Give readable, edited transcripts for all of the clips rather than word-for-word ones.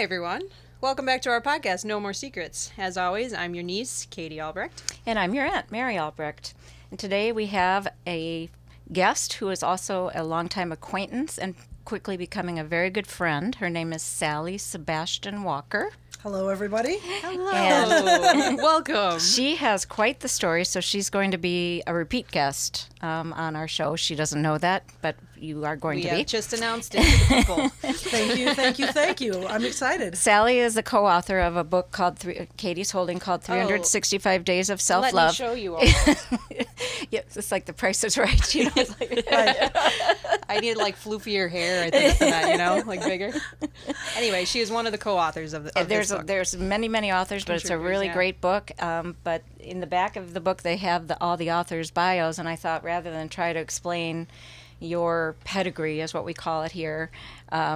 Hi, everyone. Welcome back to our podcast, No More Secrets. As always, I'm your niece, Katie Albrecht. And I'm your aunt, Mary Albrecht. And today we have a guest who is also a longtime acquaintance and quickly becoming a very good friend. Her name is Salli Sebastian Walker. Hello, everybody. Hello. And Welcome. She has quite the story, so she's going to be a repeat guest on our show. She doesn't know that, but you are going to be. We have just announced it to the people. Thank you. I'm excited. Salli is the co-author of a book called Katie's holding called 365 Days of Self-Love. Let me show you all. Yeah, it's like The Price is Right. You know? It's like, Right. I need like floofier hair, I think, for that, you know, like bigger. Anyway, she is one of the co-authors of this book. There's many authors, but it's a really great book. But in the back of the book, they have all the authors' bios, and I thought rather than try to explain your pedigree, is what we call it here,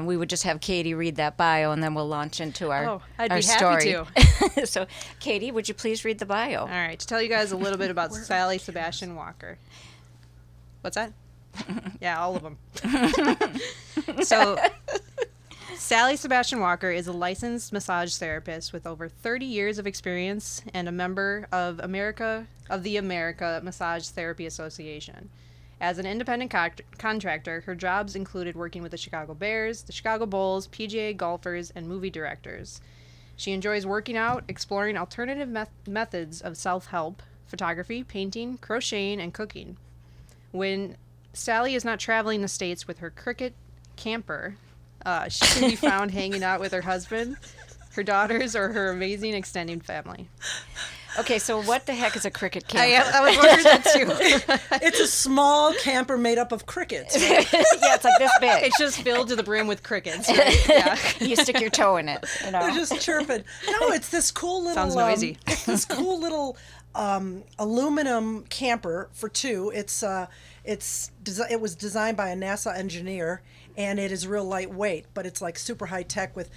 we would just have Katie read that bio, and then we'll launch into our I'd our be story. happy to. So, Katie, would you please read the bio? All right, to tell you guys a little bit about Salli Sebastian Walker. What's that? Yeah, all of them. So, Salli Sebastian Walker is a licensed massage therapist with over 30 years of experience and a member of the America Massage Therapy Association. As an independent contractor, her jobs included working with the Chicago Bears, the Chicago Bulls, PGA golfers, and movie directors. She enjoys working out, exploring alternative methods of self-help, photography, painting, crocheting, and cooking. When Salli is not traveling the States with her Cricket camper, she can be found hanging out with her husband, her daughters, or her amazing extended family. Okay, so what the heck is a cricket camper? I was wondering that too. It's a small camper made up of crickets. Yeah, it's like this big. It's just filled to the brim with crickets. Right? Yeah. You stick your toe in it. You know? They're just chirping. No, it's this cool little. Sounds noisy. It's this cool little aluminum camper for two. It was designed by a NASA engineer, and it is real lightweight, but it's like super high tech with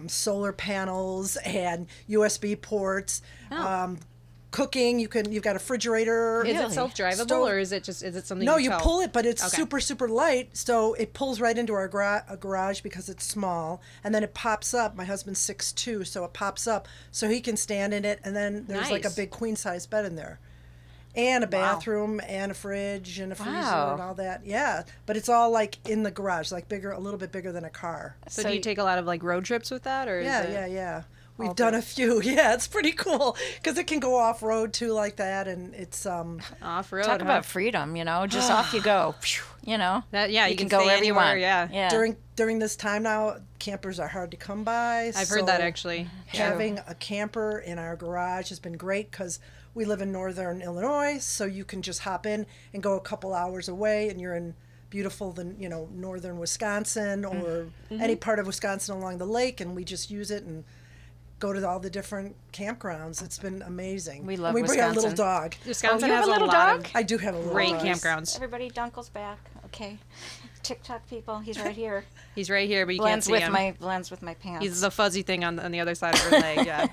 solar panels and USB ports. Cooking, you've got a refrigerator. Is it self-drivable or is it something? No, you you pull it, but it's Okay. super light, so it pulls right into our garage because it's small, and then it pops up. My husband's 6'2", so it pops up so he can stand in it, and then there's like a Nice. big queen-size bed in there. And a bathroom and a fridge and a freezer and all that. Yeah, but it's all like in the garage, like a little bit bigger than a car. So do you take a lot of like road trips with that, or Yeah, is it... yeah. We've done a few. Yeah, it's pretty cool because it can go off road too, like that, and it's off road? Talk about freedom, just off you go. You that. Yeah, you can stay go wherever you anywhere, want. Yeah. during this time now, campers are hard to come by. I've heard that actually. Having a camper in our garage has been great because we live in northern Illinois, so you can just hop in and go a couple hours away, and you're in beautiful, northern Wisconsin or any part of Wisconsin along the lake, and we just use it and go to all the different campgrounds. It's been amazing. We love and we bring our Wisconsin. little dog. Wisconsin you have has a little lot dog? of I do have a little great dog. campgrounds. Everybody, Dunkel's back. Okay, TikTok people, he's right here. He's right here, but you can't blends see with him. blends with my pants. He's the fuzzy thing on the other side of her leg. Yeah.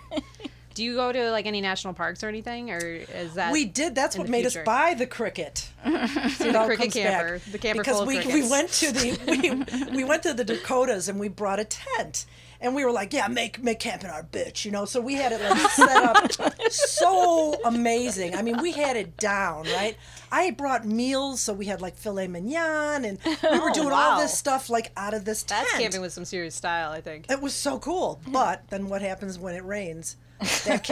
Do you go to like any national parks or anything, or is that We did. That's in what the made future? us buy the Cricket. the cricket camper? The camper because full of we crickets. went to we went to the Dakotas and we brought a tent. And we were like, yeah, make camping our bitch, So we had it like set up so amazing. I mean, we had it down, right? I brought meals, so we had like filet mignon, and we were doing all this stuff like out of this tent. That's camping with some serious style, I think. It was so cool. But then what happens when it rains? That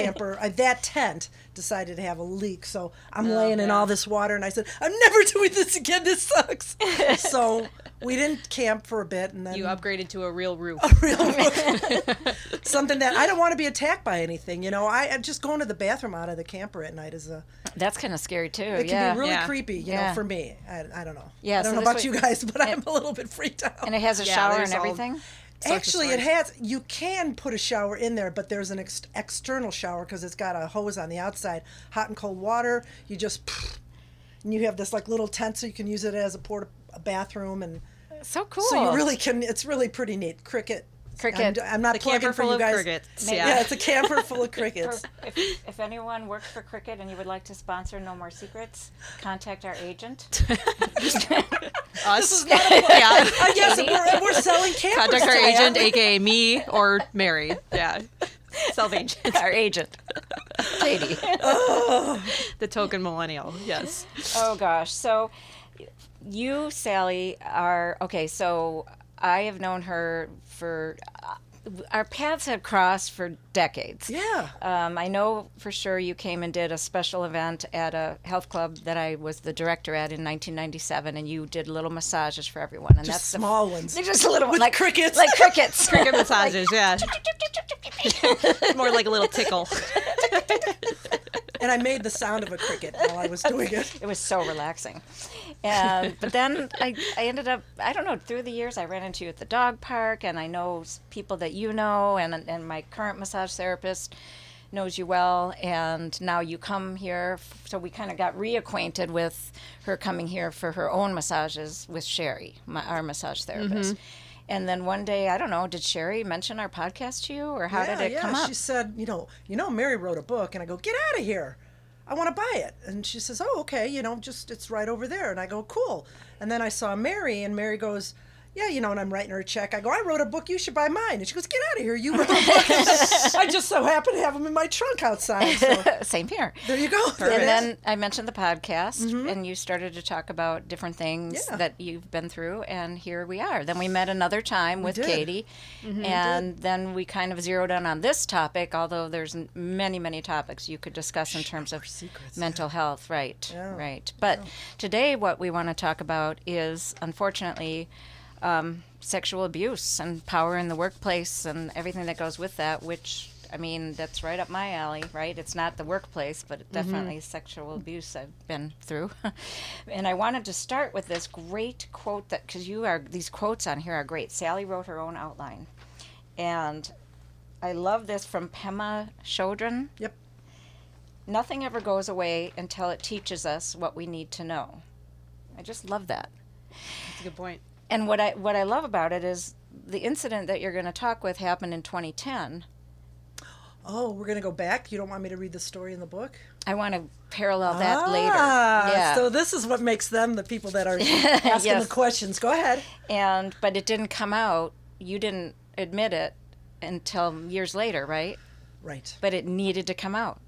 that tent decided to have a leak. So I'm laying in all this water, and I said, I'm never doing this again. This sucks. So we didn't camp for a bit, and then You upgraded to a real roof. something that I don't want to be attacked by anything. I just going to the bathroom out of the camper at night is That's kind of scary too. it can be really creepy. Yeah. For me. I don't know. Yeah, I don't so know this about you guys, but I'm a little bit freaked out. And it has a Yeah, shower there's and all- everything. Actually, it has. You can put a shower in there, but there's an external shower because it's got a hose on the outside. Hot and cold water. You just, and you have this like little tent, so you can use it as a bathroom, and So cool. so you really can. It's really pretty neat. Cricket Cricket. I'm not The plugging camper for full you of guys. crickets. Yeah, it's a camper full of crickets. If anyone works for Cricket and you would like to sponsor No More Secrets, contact our agent. Us. Yeah. Yeah. We're selling campers. Contact our today, agent, aren't we? aka me or Mary. Yeah. Self-agent. Our agent, Katie. The token millennial. Yes. Oh gosh. So you, Salli, are okay. So I have known her for. Our paths have crossed for decades. Yeah. I know for sure you came and did a special event at a health club that I was the director at in 1997, and you did little massages for everyone. And Just that's small ones. They're just little With like crickets. like crickets. Cricket massages, yeah. More like a little tickle. And I made the sound of a cricket while I was doing it. It was so relaxing. But then I ended up, I don't know, through the years I ran into you at the dog park, and I know people that you know, and my current massage therapist knows you well, and now you come here. So we kind of got reacquainted with her coming here for her own massages with Sherry, our massage therapist. And then one day, I don't know, did Sherry mention our podcast to you, or how did it come up? She said, you know, Mary wrote a book, and I go, get out of here. I want to buy it. And she says, oh, okay, it's right over there. And I go, cool. And then I saw Mary, and Mary goes, yeah, and I'm writing her a check. I go, I wrote a book, you should buy mine. And she goes, get out of here, you wrote a book. I just so happen to have them in my trunk outside. So Same here. there you go. And then I mentioned the podcast, and you started to talk about different things that you've been through, and here we are. Then we met another time with Katie, and then we kind of zeroed in on this topic, although there's many, many topics you could discuss in terms of mental health. Right, right. But today what we want to talk about is, unfortunately, sexual abuse and power in the workplace and everything that goes with that, which, I mean, that's right up my alley, right? It's not the workplace, but it definitely sexual abuse I've been through. And I wanted to start with this great quote that, because these quotes on here are great. Salli wrote her own outline. And I love this from Pema Chodron. Yep. Nothing ever goes away until it teaches us what we need to know. I just love that. That's a good point. And what I love about it is the incident that you're going to talk with happened in 2010. Oh, we're going to go back? You don't want me to read the story in the book? I want to parallel that later. Yeah. So this is what makes them the people that are asking the questions. Go ahead. But it didn't come out. You didn't admit it until years later, right? Right. But it needed to come out.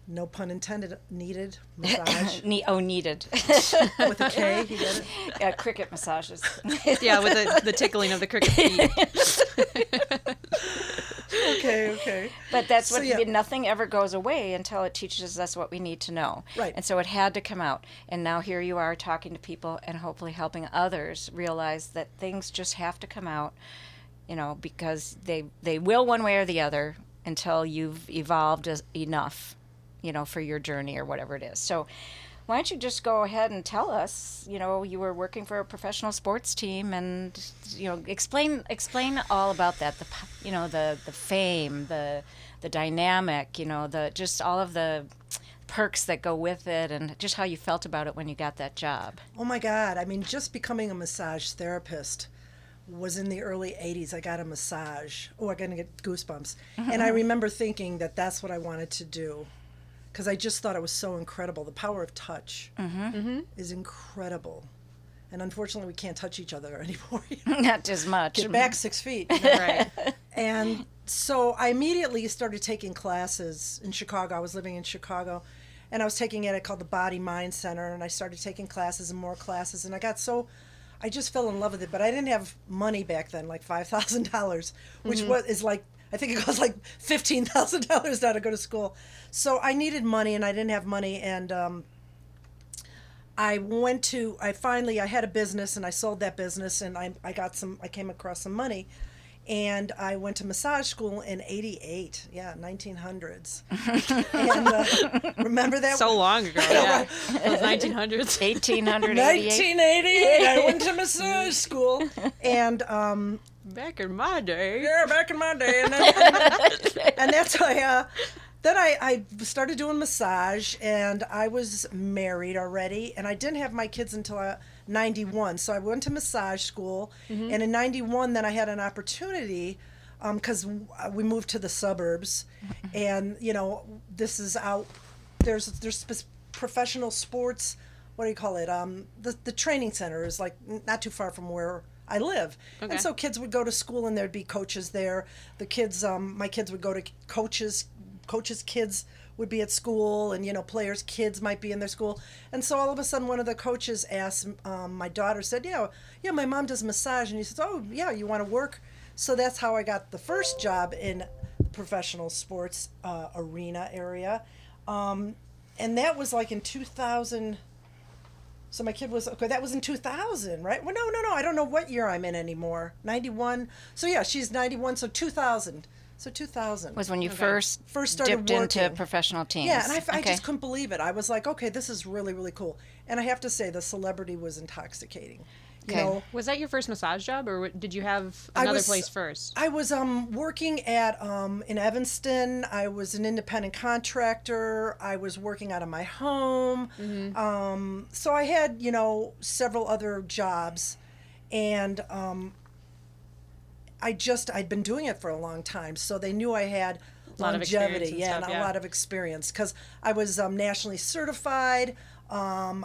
No pun intended. Needed massage. Needed. With a K, you get it? Cricket massages. Yeah, with the tickling of the cricket feet. Okay. But that's So, nothing ever goes away until it teaches us what we need to know. Right. And so it had to come out. And now here you are talking to people and hopefully helping others realize that things just have to come out, because they will one way or the other until you've evolved enough, for your journey or whatever it is. So why don't you just go ahead and tell us, you were working for a professional sports team, and, explain all about that, the fame, the dynamic, just all of the perks that go with it, and just how you felt about it when you got that job. Oh my God. I mean, just becoming a massage therapist was in the early 80s. I got a massage. Oh, I'm going to get goosebumps. And I remember thinking that that's what I wanted to do, because I just thought it was so incredible. The power of touch is incredible. And unfortunately, we can't touch each other anymore. Not as much. Get back 6 feet. Right. And so I immediately started taking classes in Chicago. I was living in Chicago, and I was taking it called the Body Mind Center, and I started taking classes and more classes, and I just fell in love with it. But I didn't have money back then, like $5,000, which is like, I think it cost like $15,000 now to go to school. So I needed money, and I didn't have money, and I had a business, and I sold that business, and I came across some money, and I went to massage school in 88, 1900s. And remember that? So long ago, yeah. Those 1900s. 1888. 1988, I went to massage school, and Back in my day. yeah, back in my day, and that's why. Then I started doing massage, and I was married already, and I didn't have my kids until 91. So I went to massage school, and in 91, then I had an opportunity because we moved to the suburbs, and this is out. There's professional sports. What do you call it? The training center is like not too far from where I live, and so kids would go to school, and there'd be coaches there. The kids, my kids would go to coaches' kids would be at school, and players' kids might be in their school. And so all of a sudden, one of the coaches asked my daughter, said, "Yeah, my mom does massage," and he says, "Oh, yeah, you want to work?" So that's how I got the first job in the professional sports arena area, and that was like in 2000. So my kid was, that was in 2000, right? Well, no, I don't know what year I'm in anymore. 91. So yeah, she's 91, so 2000. So 2000 was when you first started dipped working into professional teams. Yeah, and I just couldn't believe it. I was like, okay, this is really, really cool. And I have to say, the celebrity was intoxicating. Was that your first massage job, or did you have another place first? I was working at in Evanston. I was an independent contractor. I was working out of my home. So I had several other jobs, and I'd been doing it for a long time, so they knew I had longevity, and a lot of experience, because I was nationally certified. I'm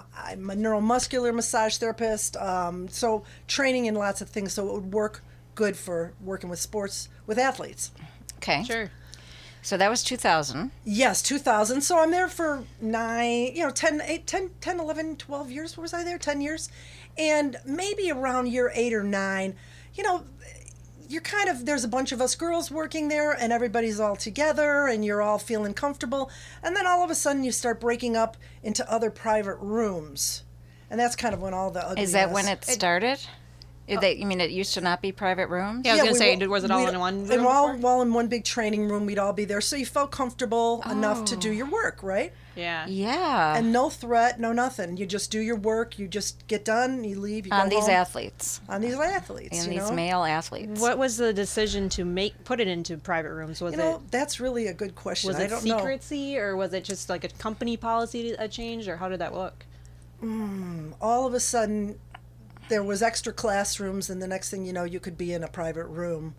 a neuromuscular massage therapist, so training in lots of things, so it would work good for working with sports, with athletes. Okay. Sure. So that was 2000. Yes, 2000. So I'm there for 10, 11, 12 years. Was I there? 10 years? And maybe around year 8 or 9, you're there's a bunch of us girls working there, and everybody's all together, and you're all feeling comfortable. And then all of a sudden you start breaking up into other private rooms. And that's kind of when all the ugliness... Is that when it started? You mean it used to not be private rooms? Yeah, I was going to say, was it all in one room? All in one big training room, we'd all be there. So you felt comfortable enough to do your work, right? Yeah. Yeah. And no threat, no nothing. You just do your work. You just get done. You leave. You go on these home. athletes. On these athletes. And these male athletes. What was the decision to put it into private rooms? Was it? That's really a good question. Was it I don't know. secrecy, or was it just like a company policy that changed, or how did that look? All of a sudden, there was extra classrooms, and the next thing you know, you could be in a private room,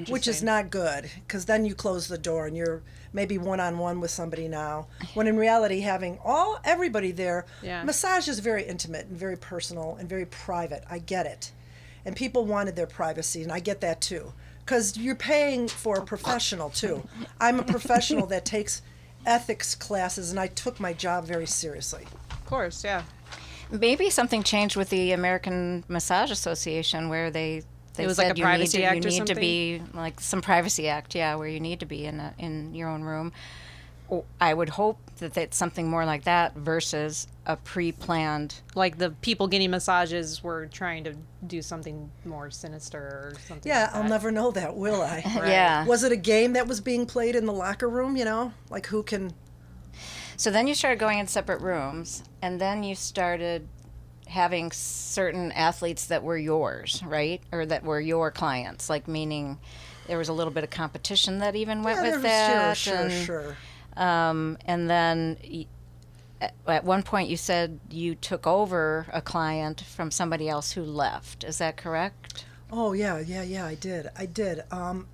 which is not good, because then you close the door and you're maybe one-on-one with somebody now, when in reality having everybody there, massage is very intimate and very personal and very private. I get it. And people wanted their privacy, and I get that too, because you're paying for a professional too. I'm a professional that takes ethics classes, and I took my job very seriously. Of course, yeah. Maybe something changed with the American Massage Association, where they it was said like a privacy act or you need something? to be like some privacy act, where you need to be in your own room. I would hope that it's something more like that versus a pre-planned. Like the people getting massages were trying to do something more sinister or something. Yeah, like that. I'll never know that, will I? Right. Yeah. Was it a game that was being played in the locker room? Like who can? So then you started going in separate rooms, and then you started having certain athletes that were yours, right? Or that were your clients, like meaning there was a little bit of competition that even went with that. Sure. And then at one point you said you took over a client from somebody else who left. Is that correct? Oh, yeah, I did.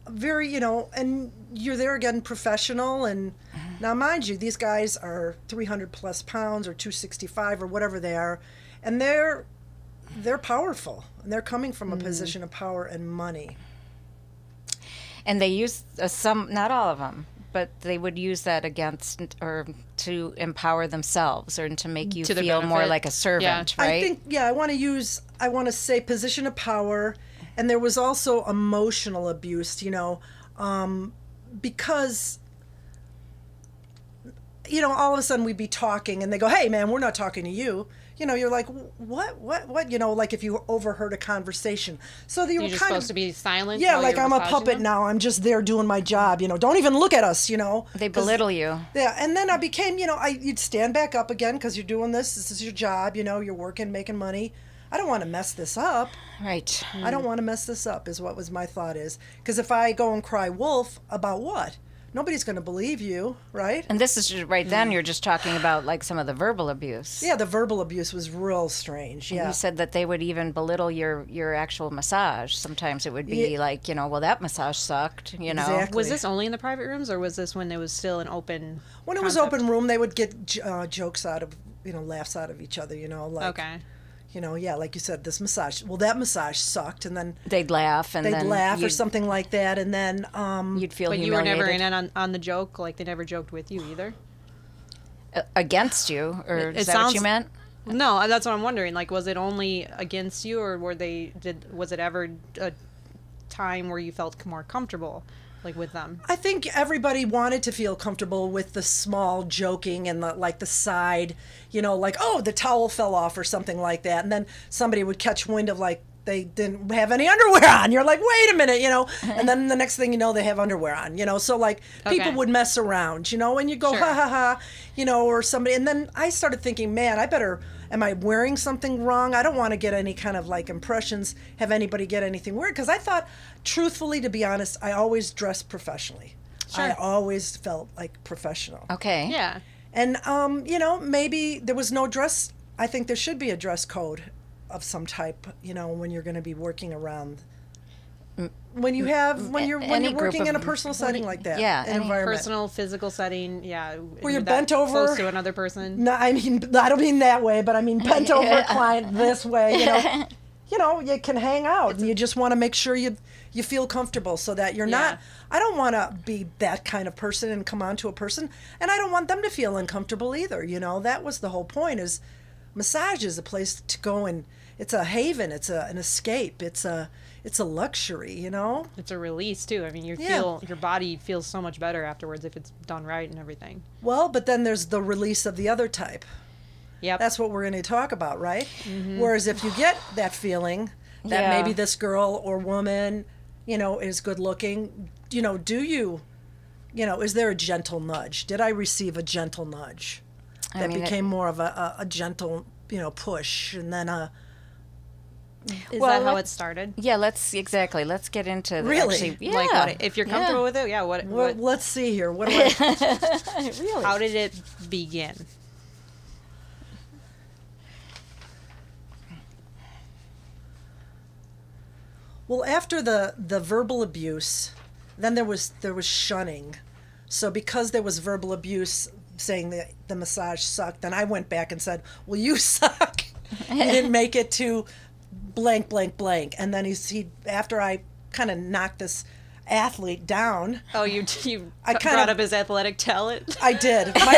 Very, and you're there again, professional, and now mind you, these guys are 300 plus pounds or 265 or whatever they are, and they're powerful, and they're coming from a position of power and money. And they use some, not all of them, but they would use that against or to empower themselves or to make you feel more like a servant, right? I think, I want to say position of power, and there was also emotional abuse, because, all of a sudden we'd be talking and they go, "Hey, man, we're not talking to you." You're like, what? Like if you overheard a conversation. So you're just supposed to be silent. Yeah, like I'm a puppet now. I'm just there doing my job. Don't even look at us. They belittle you. Yeah, and then I became, you'd stand back up again because you're doing this. This is your job. You're working, making money. I don't want to mess this up. Right. I don't want to mess this up is what was my thought is. Because if I go and cry wolf, about what? nobody's going to believe you, right? And this is right then you're just talking about like some of the verbal abuse. Yeah, the verbal abuse was real strange. And Yeah. you said that they would even belittle your actual massage. Sometimes it would be like, well, that massage sucked, Exactly. Was this only in the private rooms, or was this when it was still an open When it was concept? open room, they would get jokes out of, laughs out of each other, like, Okay. yeah, like you said, this massage, well, that massage sucked, and then they'd laugh and they'd then laugh or you'd- something like that, and then, You'd feel But you were humiliated. never in on the joke? Like, they never joked with you either? Against you, or It is that what sounds- you meant? No, that's what I'm wondering. Like, was it only against you, or was it ever a time where you felt more comfortable, like, with them? I think everybody wanted to feel comfortable with the small joking and the side, like, oh, the towel fell off or something like that. And then somebody would catch wind of, like, they didn't have any underwear on. You're like, wait a minute, and then the next thing you know, they have underwear on, So, like, people Okay. would mess around, and you go, Sure. ha, ha, ha, or somebody. And then I started thinking, man, am I wearing something wrong? I don't want to get any kind of, like, impressions, have anybody get anything weird. Because I thought, truthfully, to be honest, I always dressed professionally. Sure. I always felt like professional. Okay. Yeah. And, maybe there was no dress. I think there should be a dress code of some type, when you're going to be working around. When you're Any group working in a of- personal setting like that. yeah, an any environment. Personal, physical setting, yeah. Where you're that bent over. close to another person. No, I don't mean that way, but I mean bent over a client this way, you can hang out and you just want to make sure you feel comfortable so that you're not, I don't want to be that kind of person and come on to a person, and I don't want them to feel uncomfortable either, that was the whole point. Is massage is a place to go, and it's a haven, it's an escape, it's a luxury, It's a release too. I mean, Yeah. your body feels so much better afterwards if it's done right and everything. Well, but then there's the release of the other type. Yep. That's what we're going to talk about, right? Whereas if you get that feeling that Yeah. maybe this girl or woman, is good looking, do you, is there a gentle nudge? Did I receive a gentle nudge that became more of a gentle, push, and then Is Well, that how let- it started? Yeah, let's get into Really? actually, yeah. Like, if you're comfortable with it, yeah. well, What let's see here. What do I? Really? how did it begin? Well, after the verbal abuse, then there was shunning. So because there was verbal abuse, saying that the massage sucked, then I went back and said, "Well, you suck. You didn't make it to blank, blank, blank." And then he after I kind of knocked this athlete down. Oh, you I kind brought of- up his athletic talent. I did. My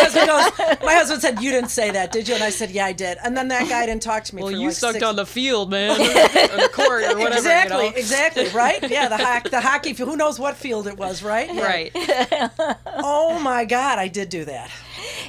husband said, "You didn't say that, did you?" And I said, "Yeah, I did." And then that guy didn't talk to me Well, for you like sucked 6 on the field, man, or the court, or whatever. Exactly, You know? exactly, right? Yeah, the hockey field. Who knows what field it was, right? Yeah. Right. Oh my God, I did do that.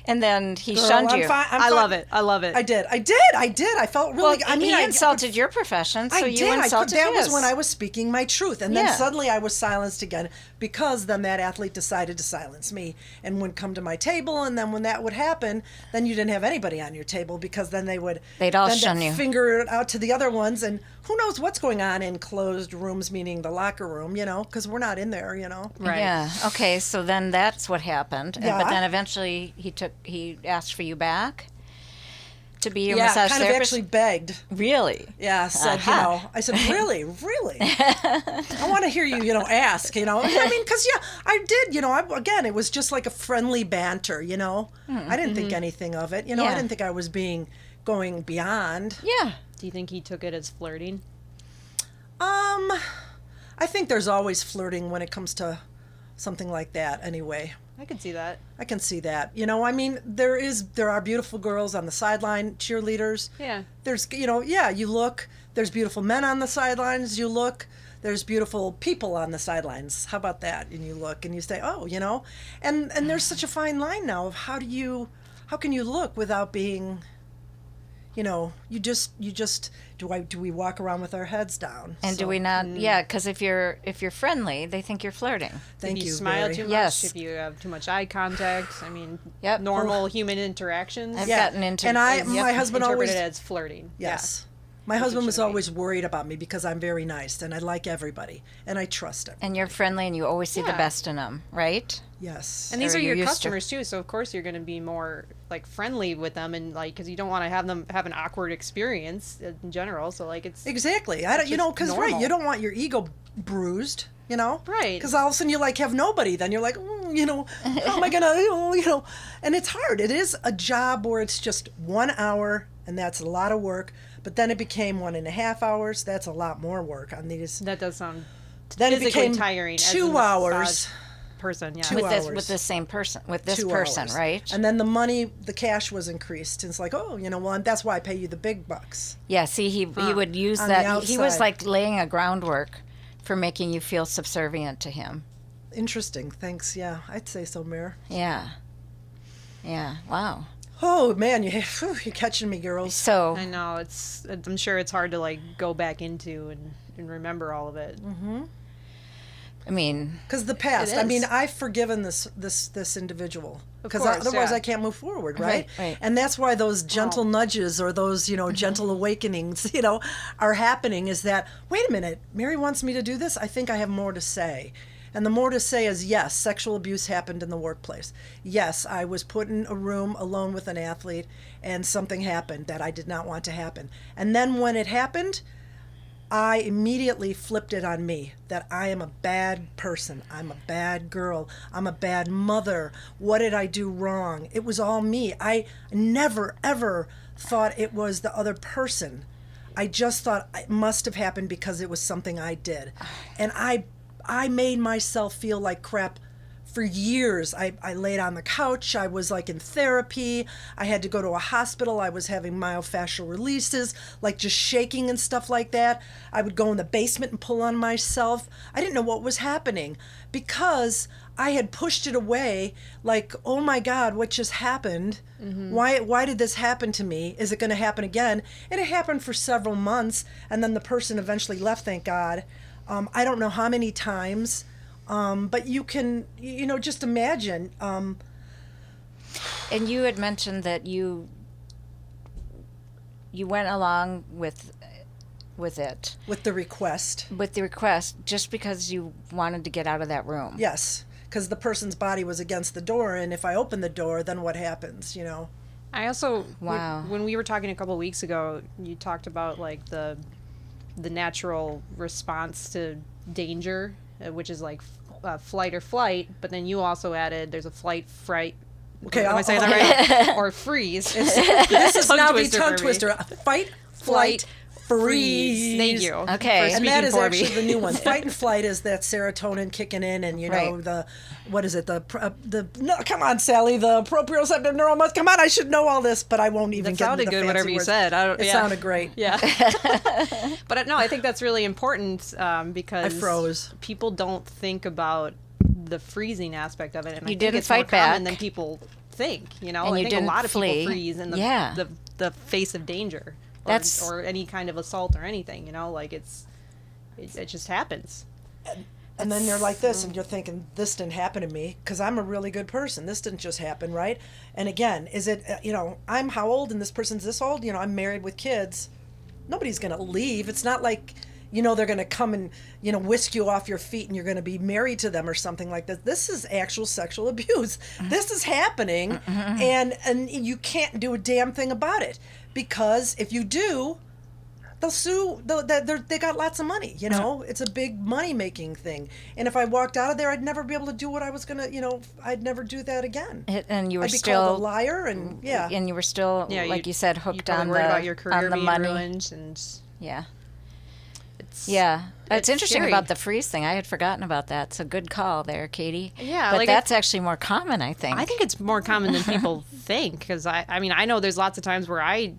And then he Girl, shunned I'm you. fine. I love it. I love it. I did. I felt really. Well, he insulted your profession, so I you did. insulted That his. was when I was speaking my truth, and then Yeah. suddenly I was silenced again because then that athlete decided to silence me and wouldn't come to my table. And then when that would happen, then you didn't have anybody on your table because then they'd all then shun you. finger it out to the other ones, and who knows what's going on in closed rooms, meaning the locker room, because we're not in there, Right. Yeah. Okay. So then that's what happened. Yeah. But then eventually he asked for you back to be your Yeah, massage kind of therapist. actually begged. Really? Yeah, said, Aha. I said, really? I want to hear you, ask, I mean, because, I did, again, it was just like a friendly banter, I didn't think anything of it, I Yeah. didn't think I was going beyond. Yeah. Do you think he took it as flirting? I think there's always flirting when it comes to something like that anyway. I could see that. I can see that. I mean, there are beautiful girls on the sideline, cheerleaders. Yeah. There's, you look. There's beautiful men on the sidelines. You look. There's beautiful people on the sidelines. How about that? And you look and you say, oh, and there's such a fine line now of how can you look without being, you just do we walk around with our heads down? And do we not? Yeah, because if you're friendly, they think you're flirting. Thank if you you. smile Barry. too much, Yes. if you have too much eye contact, I mean, Yep. normal human interactions. I've gotten into And yep. my husband interpret always it as flirting. yes. My husband was shouldn't be. always worried about me because I'm very nice and I like everybody and I trust him. And you're friendly and you always see the Yeah. best in them, right? Yes. And these Or are you're your used to- customers too, so of course you're going to be more like friendly with them, and like because you don't want to have them have an awkward experience in general. So like it's Exactly. I don't, you just know, because normal. you don't want your ego bruised, you know? Right. Because all of a sudden you like have nobody. Then you're like, you know, how am I gonna, you know? And it's hard. It is a job where it's just 1 hour, and that's a lot of work. But then it became 1.5 hours. That's a lot more work on these. that does sound Then it physically became tiring. as a 2 massage hours. person, yeah. 2 With hours. this same person, with this 2 person, hours. right? And then the money, the cash was increased. And it's like, oh, you know, well, that's why I pay you the big bucks. Yeah, see, he would use On the that. He was outside. like laying a groundwork for making you feel subservient to him. Interesting. Thanks. Yeah, I'd say so, Mayor. Yeah. Yeah, wow. Oh man, you're catching me, girls. So, I know I'm sure it's hard to like go back into and remember all of it. I mean, Because the past. It I mean, is. I've forgiven this individual. Because course, otherwise, yeah. I can't move forward, right? Right. And that's why those gentle nudges or those, you know, gentle awakenings, you know, are happening. Is that wait a minute, Mary wants me to do this. I think I have more to say. And the more to say is yes, sexual abuse happened in the workplace. Yes, I was put in a room alone with an athlete, and something happened that I did not want to happen. And then when it happened, I immediately flipped it on me that I am a bad person. I'm a bad girl. I'm a bad mother. What did I do wrong? It was all me. I never, ever thought it was the other person. I just thought it must have happened because it was something I did. And I made myself feel like crap for years. I laid on the couch. I was like in therapy. I had to go to a hospital. I was having myofascial releases, like just shaking and stuff like that. I would go in the basement and pull on myself. I didn't know what was happening because I had pushed it away like, oh my God, what just happened? Why did this happen to me? Is it going to happen again? And it happened for several months, and then the person eventually left, thank God. I don't know how many times, but you can, you know, just imagine. and you had mentioned that you went along with it, With the request. with the request, just because you wanted to get out of that room. Yes, because the person's body was against the door, and if I open the door, then what happens, you know? I also Wow. when we were talking a couple of weeks ago, you talked about like the natural response to danger, which is like flight or flight, but then you also added there's a flight, fright. Okay, am I I'll- saying that right? Or freeze. This is Tongue now twister the for tongue me. twister. Fight, flight, freeze. Thank you. Okay. for And that speaking is for actually me. the new one. Fight and flight is that serotonin kicking in, and you know Right. the what is it? The no, come on, Sally, the proprioceptive neural. Come on, I should know all this, but I won't even That get into sounded the good, fancy whatever you words. said. It yeah. sounded great. Yeah. But no, I think that's really important because I froze. people don't think about the freezing aspect of it, and I You think didn't it's more fight back. common than people think. You know, And I you think didn't a lot of flee. people freeze in the Yeah. the face of danger, or, That's- or any kind of assault or anything. You know, like it just happens. And then you're like this, and you're thinking, this didn't happen to me because I'm a really good person. This didn't just happen, right? And again, is it, you know, I'm how old and this person's this old? You know, I'm married with kids. Nobody's going to leave. It's not like, you know, they're going to come and, you know, whisk you off your feet and you're going to be married to them or something like that. This is actual sexual abuse. This is happening, and you can't do a damn thing about it because if you do, they'll sue. They got lots of money, you know. It's a big money-making thing. And if I walked out of there, I'd never be able to do what I was going to, you know, I'd never do that again. And you were I'd be still called a liar, and yeah. and you were still, Yeah, like you said, hooked probably on worried the about your career on the being money. ruined, and Yeah. it's Yeah. It's interesting scary. about the freeze thing. I had forgotten about that. So good call there, Katie. Yeah, But like that's actually more common, I think. I think it's more common than people think, because I mean, I know there's lots of times where I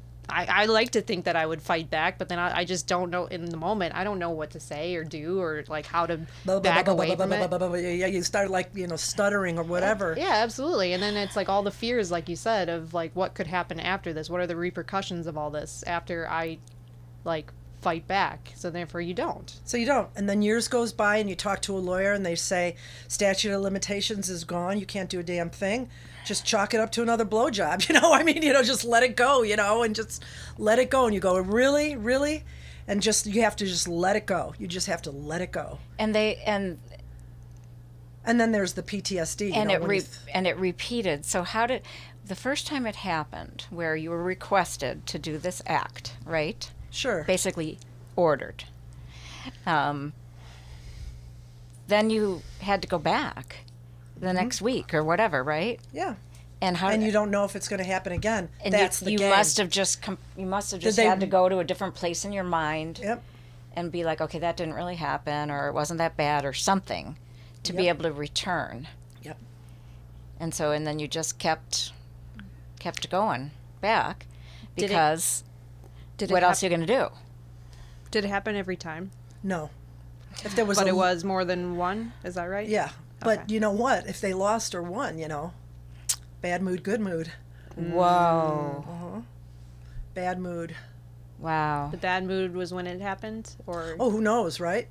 like to think that I would fight back, but then I just don't know in the moment. I don't know what to say or do or like how to back away from it. Yeah, you start like, you know, stuttering or whatever. Yeah, absolutely. And then it's like all the fears, like you said, of like what could happen after this. What are the repercussions of all this after I like fight back. So therefore you don't. So you don't. And then years goes by and you talk to a lawyer and they say statute of limitations is gone. You can't do a damn thing. Just chalk it up to another blowjob. I mean, just let it go, and just let it go. And you go, really? Really? And you have to just let it go. You just have to let it go. And then there's the PTSD. And it repeated. So how did the first time it happened, where you were requested to do this act, right? Sure. Basically ordered. Then you had to go back the next week or whatever, right? Yeah. And you don't know if it's going to happen again. And That's the you game. must have just had to go to a different place in your mind. Yep. And be like, okay, that didn't really happen, or it wasn't that bad, or something, to be able to return. Yep. And then you just kept going back, because what else are you going to do? Did it happen every time? No. If there was But it was more than one? Is that right? Yeah. But Okay. you know what? If they lost or won, bad mood, good mood. Whoa. Bad mood. Wow. The bad mood was when it happened? Or Oh, who knows, right?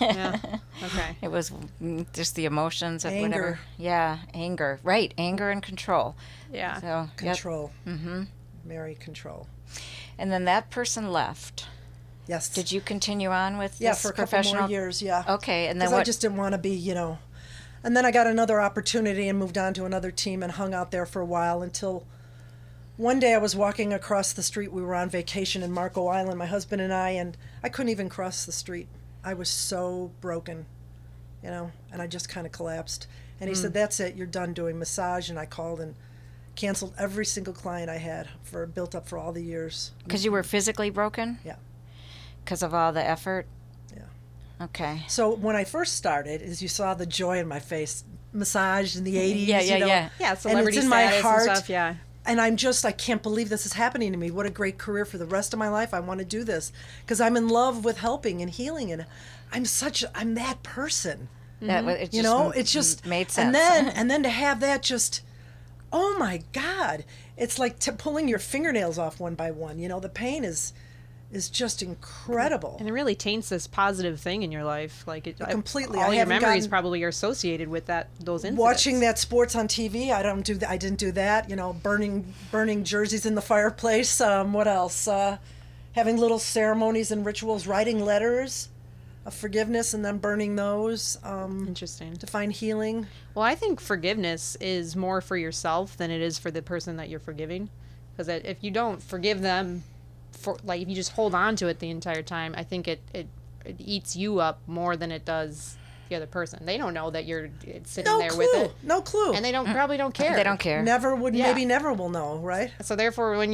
yeah. Okay. It was just the emotions of Anger. whatever. Yeah, anger. Right, anger and control. Yeah. So, Control. Mm-hmm. Mary control. And then that person left. Yes. Did you continue on with Yeah, this for a couple professional? more years, yeah. Okay, and then Because I just didn't want to be, And then I got another opportunity and moved on to another team and hung out there for a while until one day I was walking across the street. We were on vacation in Marco Island, my husband and I couldn't even cross the street. I was so broken, and I just kind of collapsed. And he said, that's it, you're done doing massage. And I called and canceled every single client I had built up for all the years. Because you were physically broken? Yeah. Because of all the effort? Yeah. Okay. So when I first started, as you saw the joy in my face, massaged in the 80s. Yeah. Yeah, And celebrity it's in my status heart. and stuff, yeah. And I can't believe this is happening to me. What a great career for the rest of my life. I want to do this because I'm in love with helping and healing. And I'm that person. It just made sense. And then to have that oh my God. It's like pulling your fingernails off one by one. The pain is just incredible. And it really taints this positive thing in your life. Completely. All I your haven't memories gotten- probably are associated with those incidents. Watching that sports on TV, I didn't do that. Burning jerseys in the fireplace. What else? Having little ceremonies and rituals, writing letters of forgiveness and then burning those. Interesting. To find healing. Well, I think forgiveness is more for yourself than it is for the person that you're forgiving. Because if you don't forgive them, if you just hold on to it the entire time, I think it eats you up more than it does the other person. They don't know that you're sitting there with it. No clue. And they probably don't care. They don't care. Never would, Yeah. maybe never will know, right? So therefore, when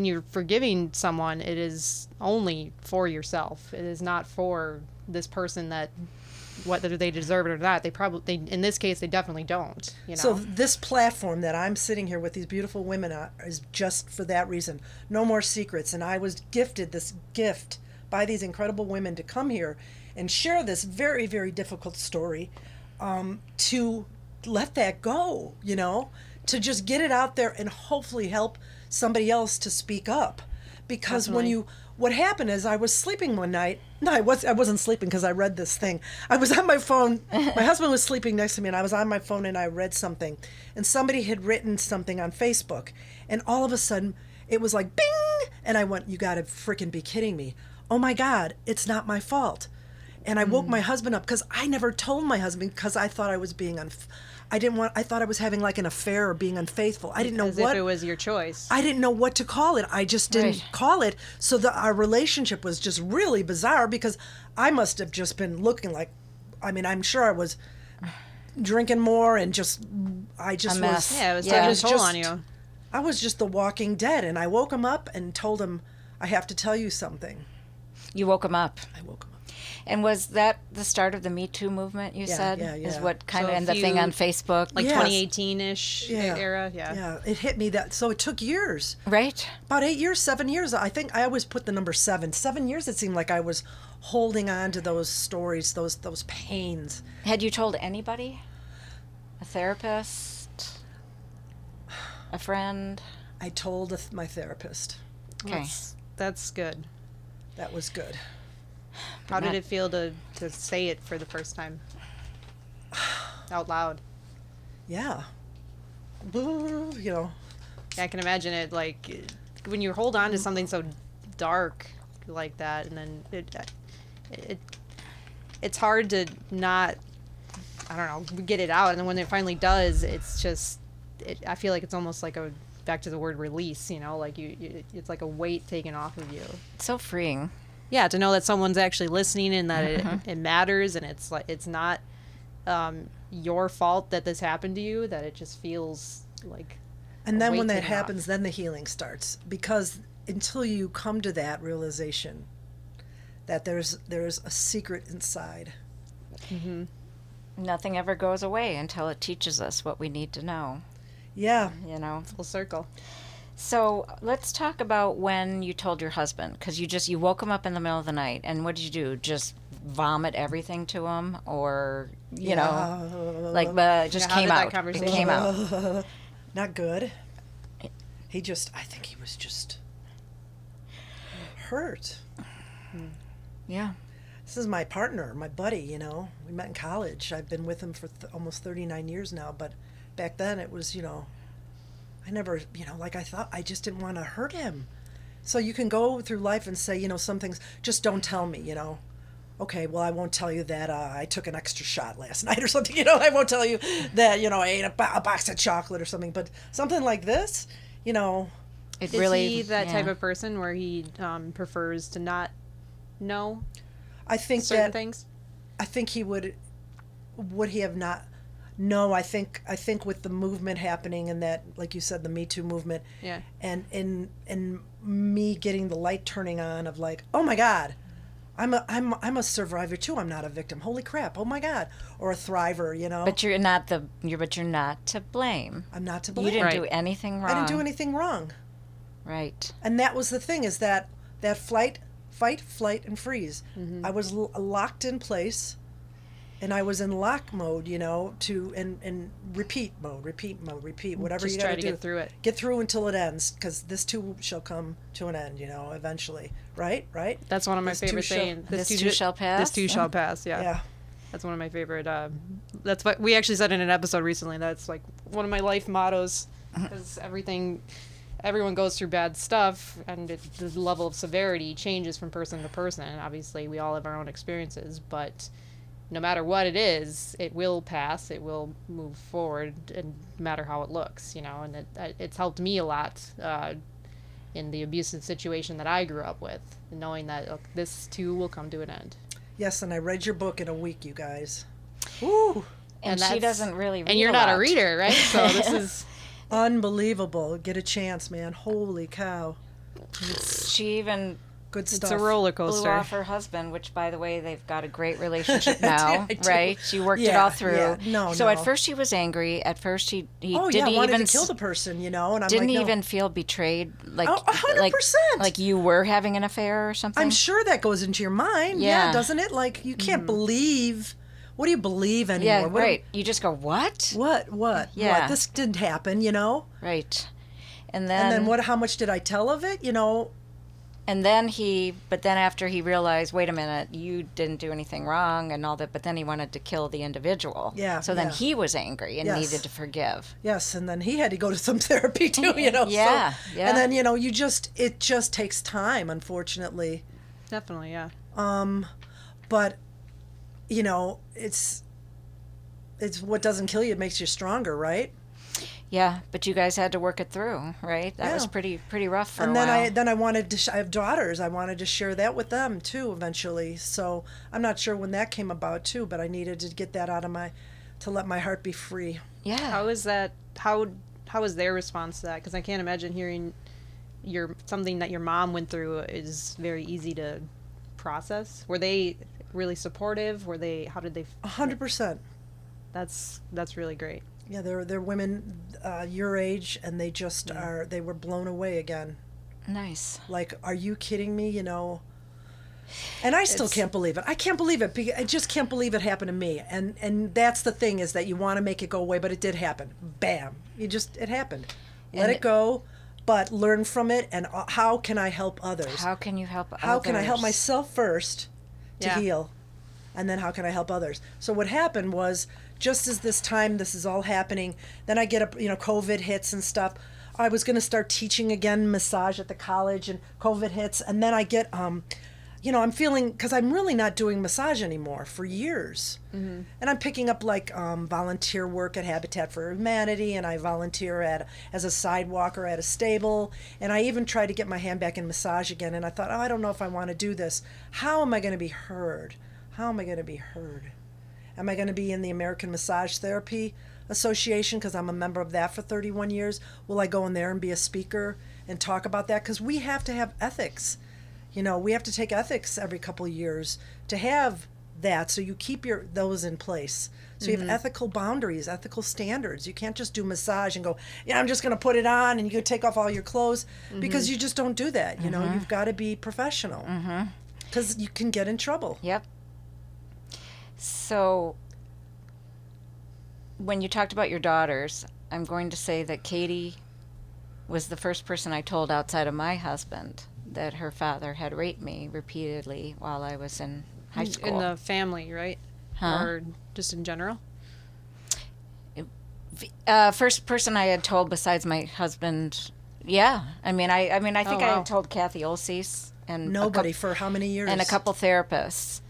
you're forgiving someone, it is only for yourself. It is not for this person that whether they deserve it or not. They in this case they definitely don't. So this platform that I'm sitting here with these beautiful women is just for that reason. No more secrets. And I was gifted this gift by these incredible women to come here and share this very, very difficult story, to let that go, to just get it out there and hopefully help somebody else to speak up. Because Definitely. what happened is I was sleeping one night. No, I wasn't sleeping because I read this thing. I was on my phone. My husband was sleeping next to me and I was on my phone and I read something. And somebody had written something on Facebook. And all of a sudden it was like, bing! And I went, you gotta freaking be kidding me. Oh my God, it's not my fault. And I woke my husband up because I never told my husband because I thought I was being I thought I was having like an affair or being unfaithful. I didn't know As what if it was your choice. I didn't know what to call it. I just didn't Right. call it. So our relationship was just really bizarre because I must have just been looking like, I'm sure I was drinking more and I just A mess. was. Yeah, it was Yeah. taking I a was toll on you. I was just the walking dead. And I woke him up and told him, I have to tell you something. You woke him up. I woke him up. And was that the start of the Me Too movement, you Yeah, said? yeah, Is yeah. what kind So of, if and the thing you- on Facebook? Like Yes. 2018-ish Yeah. era, yeah. Yeah, it hit me so it took years. Right? About 8 years, 7 years. I think I always put the number 7. 7 years it seemed like I was holding on to those stories, those pains. Had you told anybody? A therapist? A friend? I told my therapist. Okay. That's good. That was good. How did it feel to say it for the first time out loud? Yeah. You know. I can imagine it, like, when you hold on to something so dark like that, and then it's hard to not, I don't know, get it out. And then when it finally does, it's just, I feel like it's almost like back to the word release, you know, like it's like a weight taken off of you. So freeing. Yeah, to know that someone's actually listening and that it matters, and it's like, it's not your fault that this happened to you, that it just feels like. And then when that happens, then the healing starts, because until you come to that realization that there's a secret inside. Mm-hmm. Nothing ever goes away until it teaches us what we need to know. Yeah. You know? Full circle. So let's talk about when you told your husband, because you woke him up in the middle of the night, and what did you do? Just vomit everything to him, or you know, like just came out. It came out. Not good. I think he was just hurt. Yeah. This is my partner, my buddy, you know. We met in college. I've been with him for almost 39 years now, but back then it was, you know, I never, you know, like I just didn't want to hurt him. So you can go through life and say, you know, some things, just don't tell me, you know. Okay, well, I won't tell you that I took an extra shot last night or something, you know. I won't tell you that, you know, I ate a box of chocolate or something. But something like this, you know. Is he that type of person where he prefers to not know I think certain things? I think he would he have not? No, I think with the movement happening and that, like you said, the Me Too movement. Yeah. And me getting the light turning on of like, oh my God, I'm a survivor too. I'm not a victim. Holy crap! Oh my God, or a thriver, you know. But you're not to blame. I'm not to blame. You didn't do anything wrong. I didn't do anything wrong. Right. And that was the thing, is that fight, flight, and freeze. Mm-hmm. I was locked in place, and I was in lock mode, you know, and repeat mode, whatever just you got to do. Just try to get through it. Get through until it ends, because this too shall come to an end, you know, eventually. Right? That's one of my favorite sayings. This too shall pass. This too shall pass, yeah. That's one of my favorite, that's what we actually said in an episode recently. That's like one of my life mottos, because everyone goes through bad stuff, and the level of severity changes from person to person. And obviously, we all have our own experiences, but no matter what it is, it will pass. It will move forward, and no matter how it looks, you know. And it's helped me a lot in the abusive situation that I grew up with, knowing that this too will come to an end. Yes, and I read your book in a week, you guys. Woo! And she doesn't really read. And you're not a reader, right? So this is unbelievable. Get a chance, man. Holy cow. She even good stuff. It's a roller coaster. Blew off her husband, which, by the way, they've got a great relationship now, right? She worked it all through. Yeah. No. At first he was angry. At first he wanted to kill the person, you know. And I'm didn't like, even feel betrayed, like 100%. Like you were having an affair or something. I'm sure that goes into your mind, yeah doesn't it? Like you can't believe. What do you believe anymore? Yeah, right. You just go, what? What? Yeah. What? This didn't happen, you know. Right. And then what? How much did I tell of it? You know. And then after he realized, wait a minute, you didn't do anything wrong and all that, but then he wanted to kill the individual. Yeah. So then he was angry and needed to forgive. Yes, and then he had to go to some therapy too, you know. Yeah. And then, you know, it just takes time, unfortunately. Definitely, yeah. But, you know, it's what doesn't kill you, it makes you stronger, right? Yeah, but you guys had to work it through, right? That was pretty rough for a while. And then I wanted to. I have daughters. I wanted to share that with them too eventually. So I'm not sure when that came about too, but I needed to get that out of to let my heart be free. Yeah. How is that? How was their response to that? Because I can't imagine hearing something that your mom went through is very easy to process. Were they really supportive? How did they? 100%. That's really great. Yeah, they're women your age, and they just they were blown away again. Nice. Like, are you kidding me? You know. And I still can't believe it. I can't believe it. I just can't believe it happened to me. And that's the thing, is that you want to make it go away, but it did happen. Bam. It happened. Let it go. but learn from it. And how can I help others? How can you help others? How can I help myself first to Yeah. heal? And then how can I help others? So what happened was, just as this is all happening, then I get COVID hits and stuff. I was going to start teaching again massage at the college, and COVID hits, and then I get I'm feeling, because I'm really not doing massage anymore for years. And I'm picking up like volunteer work at Habitat for Humanity, and I volunteer as a sidewalker at a stable, and I even tried to get my hand back in massage again, and I thought, I don't know if I want to do this. How am I going to be heard? How am I going to be heard? Am I going to be in the American Massage Therapy Association, because I'm a member of that for 31 years? Will I go in there and be a speaker and talk about that? Because we have to have ethics. We have to take ethics every couple of years to have that, so you keep those in place. So you have ethical boundaries, ethical standards. You can't just do massage and go, I'm just going to put it on and you take off all your clothes, because you just don't do that. You've got to be professional, because you can get in trouble. Yep. So when you talked about your daughters, I'm going to say that Katie was the first person I told outside of my husband that her father had raped me repeatedly while I was in high school. In the family, right? Huh? Or just in general? First person I had told besides my husband. Yeah, I think I had told Kathy Olses and Nobody for how many years? and a couple therapists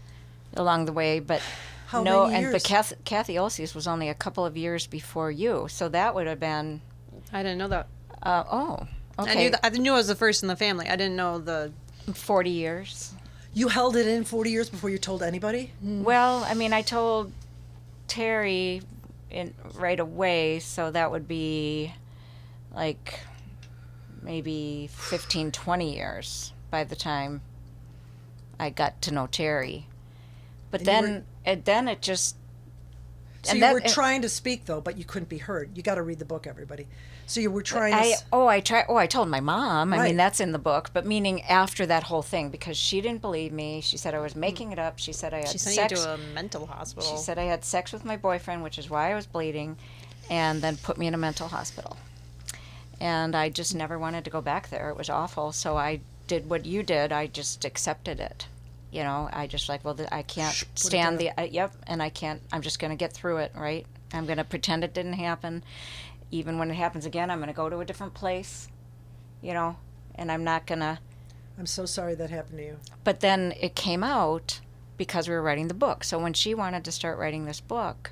along the way, but How no. many And but years? Kathy Olses was only a couple of years before you, so that would have been. I didn't know that. Okay. I knew I was the first in the family. I didn't know the... 40 years. You held it in 40 years before you told anybody? Well, I told Terry right away, so that would be like maybe 15, 20 years by the time I got to know Terry. But And then it just... So you were trying to speak, though, but you couldn't be heard. You got to read the book, everybody. So you were trying to... I told my mom. Right. That's in the book, but meaning after that whole thing, because she didn't believe me. She said I was making it up. She said I had sex. She sent you to a mental hospital. She said I had sex with my boyfriend, which is why I was bleeding, and then put me in a mental hospital. And I just never wanted to go back there. It was awful. So I did what you did. I just accepted it. I just I can't stand and I can't, I'm just going to get through it, right? I'm going to pretend it didn't happen. Even when it happens again, I'm going to go to a different place, and I'm not going to. I'm so sorry that happened to you. But then it came out because we were writing the book. So when she wanted to start writing this book,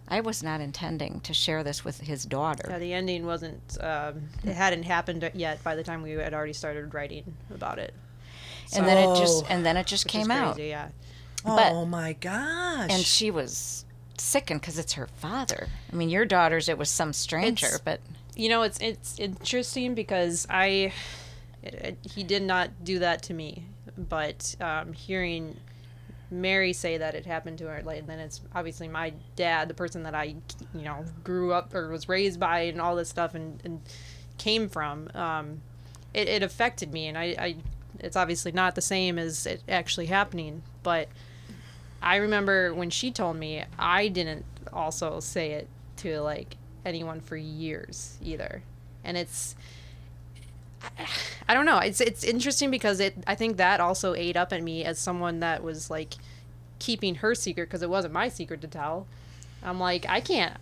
I was not intending to share this with his daughter. Yeah, the ending wasn't, it hadn't happened yet by the time we had already started writing about it. And then it just Which came is out. crazy, yeah. Oh, my gosh. And she was sickened because it's her father. Your daughters, it was some stranger, but... It's interesting because he did not do that to me. But hearing Mary say that it happened to her, and then it's obviously my dad, the person that I, grew up or was raised by and all this stuff and came from, it affected me. And I it's obviously not the same as it actually happening, but I remember when she told me, I didn't also say it to anyone for years either. And I don't know. It's interesting because I think that also ate up at me as someone that was keeping her secret, because it wasn't my secret to tell. I'm like, I can't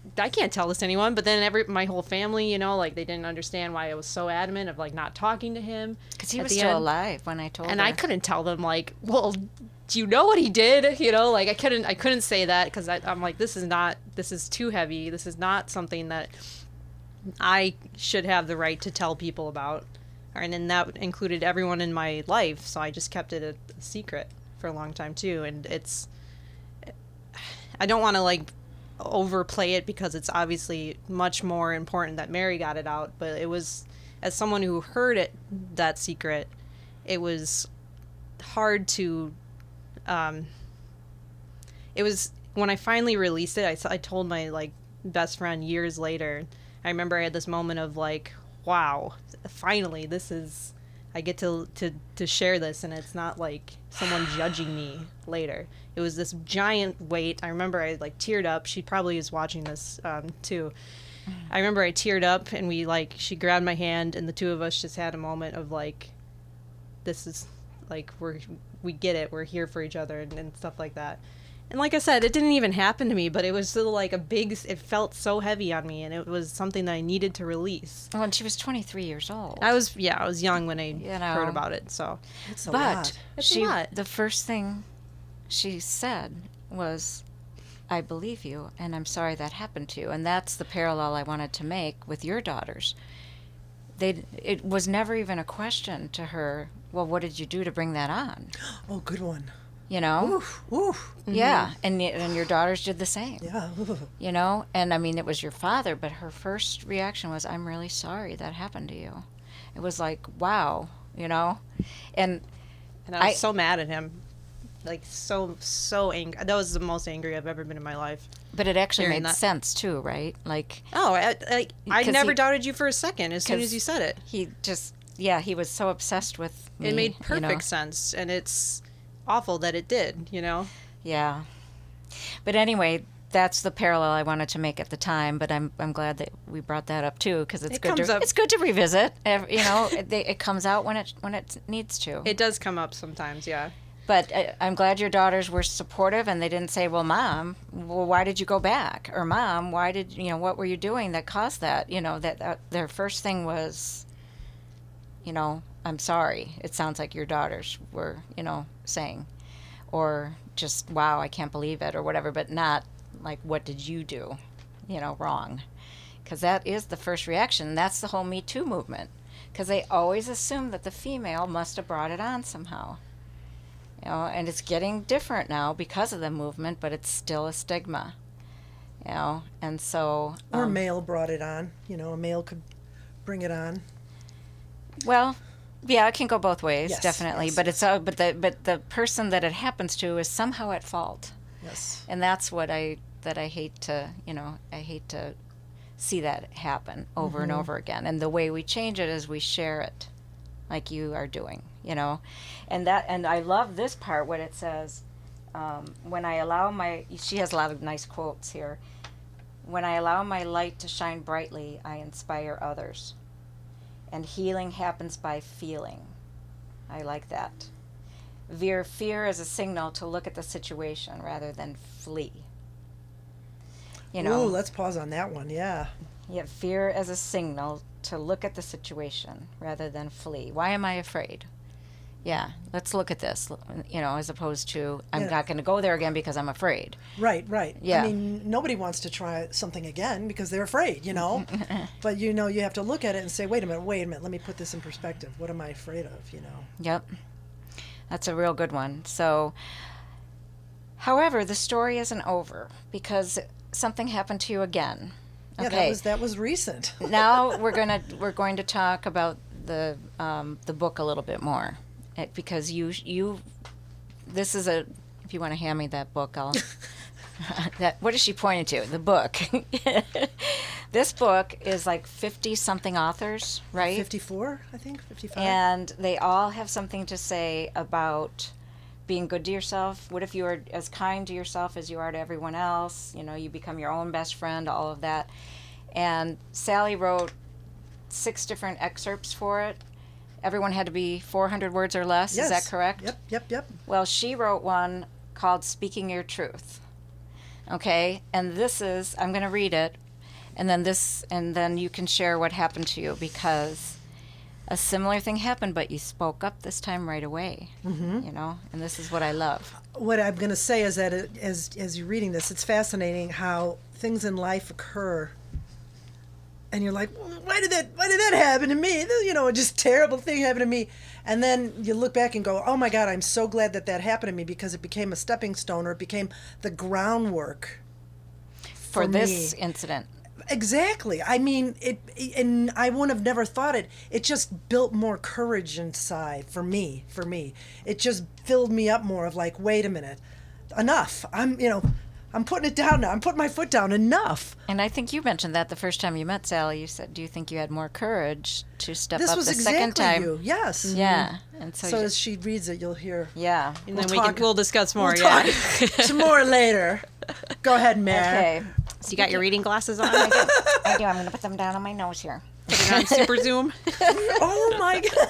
tell this to anyone. But then my whole family, they didn't understand why I was so adamant of not talking to him. Because he was still alive when I told her. And I couldn't tell them well, do you know what he did? I couldn't say that because I'm like, this is too heavy. This is not something that I should have the right to tell people about. And then that included everyone in my life. So I just kept it a secret for a long time too. And I don't want to overplay it because it's obviously much more important that Mary got it out, but it was, as someone who heard that secret, it was hard to it was when I finally released it. I told my best friend years later. I remember I had this moment of wow, finally I get to share this, and it's not someone judging me later. It was this giant weight. I remember I teared up. She probably is watching this too. I remember I teared up, and she grabbed my hand, and the two of us just had a moment of like, this is like, we get it, we're here for each other, and stuff like that. And like I said, it didn't even happen to me, but it was still like it felt so heavy on me, and it was something that I needed to release. Oh, and she was 23 years old. I was young when I heard about it, so. It's a lot. It's a lot. The first thing she said was, I believe you, and I'm sorry that happened to you. And that's the parallel I wanted to make with your daughters. It was never even a question to her, well, what did you do to bring that on? Oh, good one. You know? Oof, oof. Yeah, and your daughters did the same. Yeah. You know? And I mean, it was your father, but her first reaction was, I'm really sorry that happened to you. It was like, wow, you know? And I was so mad at him. Like, so angry. That was the most angry I've ever been in my life. But it actually Hearing made that. sense, too, right? Like... Oh, I never he- doubted you for a second as soon 'cause as you said it. He just, he was so obsessed with me. It made you know? perfect sense, and it's awful that it did, you know? Yeah. But anyway, that's the parallel I wanted to make at the time, but I'm glad that we brought that up, too, because it's good to revisit. You know, it comes out when it needs to. It does come up sometimes, yeah. But I'm glad your daughters were supportive, and they didn't say, well, Mom, why did you go back? Or, Mom, what were you doing that caused that? You know, that their first thing was, you know, I'm sorry. It sounds like your daughters were, you know, saying. Or just, wow, I can't believe it, or whatever, but not like, what did you do, you know, wrong? Because that is the first reaction. That's the whole Me Too movement. Because they always assume that the female must have brought it on somehow. You know, and it's getting different now because of the movement, but it's still a stigma. You know, and so... Or a male brought it on. You know, a male could bring it on. Well, yeah, it can go both ways, Yes, definitely. yes, but yes. but the person that it happens to is somehow at fault. Yes. And that's what I hate to, you know, I hate to see that happen over and over again. And the way we change it is we share it, like you are doing, you know. And I love this part, what it says, when I allow she has a lot of nice quotes here. When I allow my light to shine brightly, I inspire others. And healing happens by feeling. I like that. Veer fear as a signal to look at the situation rather than flee. You know, Ooh, let's pause on that one. Yeah. yeah, fear as a signal to look at the situation rather than flee. Why am I afraid? Yeah, let's look at this, you know, as opposed to I'm Yeah. not going to go there again because I'm afraid. Right, right. Yeah. I mean, nobody wants to try something again because they're afraid, you know? But, you know, you have to look at it and say, wait a minute, let me put this in perspective. What am I afraid of, you know? Yep. That's a real good one. So, however, the story isn't over because something happened to you again. Yeah, Okay. that was recent. Now we're going to talk about the book a little bit more, because this is a, if you want to hand me that book, I'll what is she pointing to? The book. This book is like 50 something authors, right? 54, I think, 55. And they all have something to say about being good to yourself. What if you are as kind to yourself as you are to everyone else? You know, you become your own best friend, all of that. And Salli wrote 6 different excerpts for it. Everyone had to be 400 words or less. Yes. Is that correct? Yep. Well, she wrote one called Speaking Your Truth. Okay? And this is, I'm going to read it, and then you can share what happened to you, because a similar thing happened, but you spoke up this time right away. Mm-hmm. You know, and this is what I love. What I'm going to say is that as you're reading this, it's fascinating how things in life occur, and you're like, why did that happen to me? You know, just terrible thing happened to me. And then you look back and go, oh my God, I'm so glad that happened to me, because it became a stepping stone, or it became the groundwork For this incident. Exactly. I mean, and I wouldn't have never thought it. It just built more courage inside for me. It just filled me up more of like, wait a minute, enough. I'm putting it down now. I'm putting my foot down. Enough. And I think you mentioned that the first time you met Salli. You said, do you think you had more courage to step This up was the exactly second time? you. Yes. Yeah. And So as she reads it, you'll hear. yeah. And then we'll discuss more, We'll yeah. talk some more later. Go ahead, Mary. Okay. So you got your reading glasses on? I do. I'm going to put them down on my nose here. Put it on Super Zoom? Oh my God.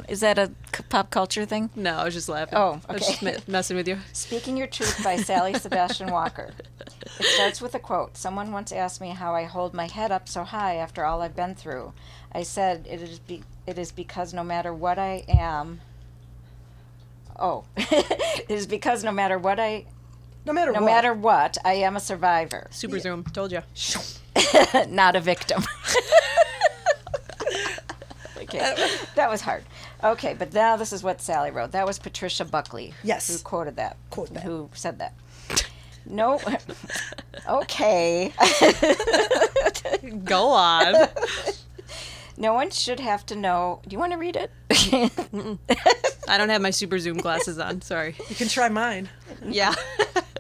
Is that a pop culture thing? No, I was just laughing. Oh, I was okay. just messing with you. Speaking Your Truth by Salli Sebastian Walker. It starts with a quote. Someone once asked me how I hold my head up so high after all I've been through. I said, it is because no matter what I am... Oh. It is because no matter what, I am a survivor. Super Zoom. Told you. Not a victim. Okay, that was hard. Okay, but now this is what Sally wrote. That was Patricia Buckley. Yes. Who quoted that. Who said that. No. Okay. Go on. No one should have to know. Do you want to read it? I don't have my Super Zoom glasses on. Sorry. You can try mine. Yeah.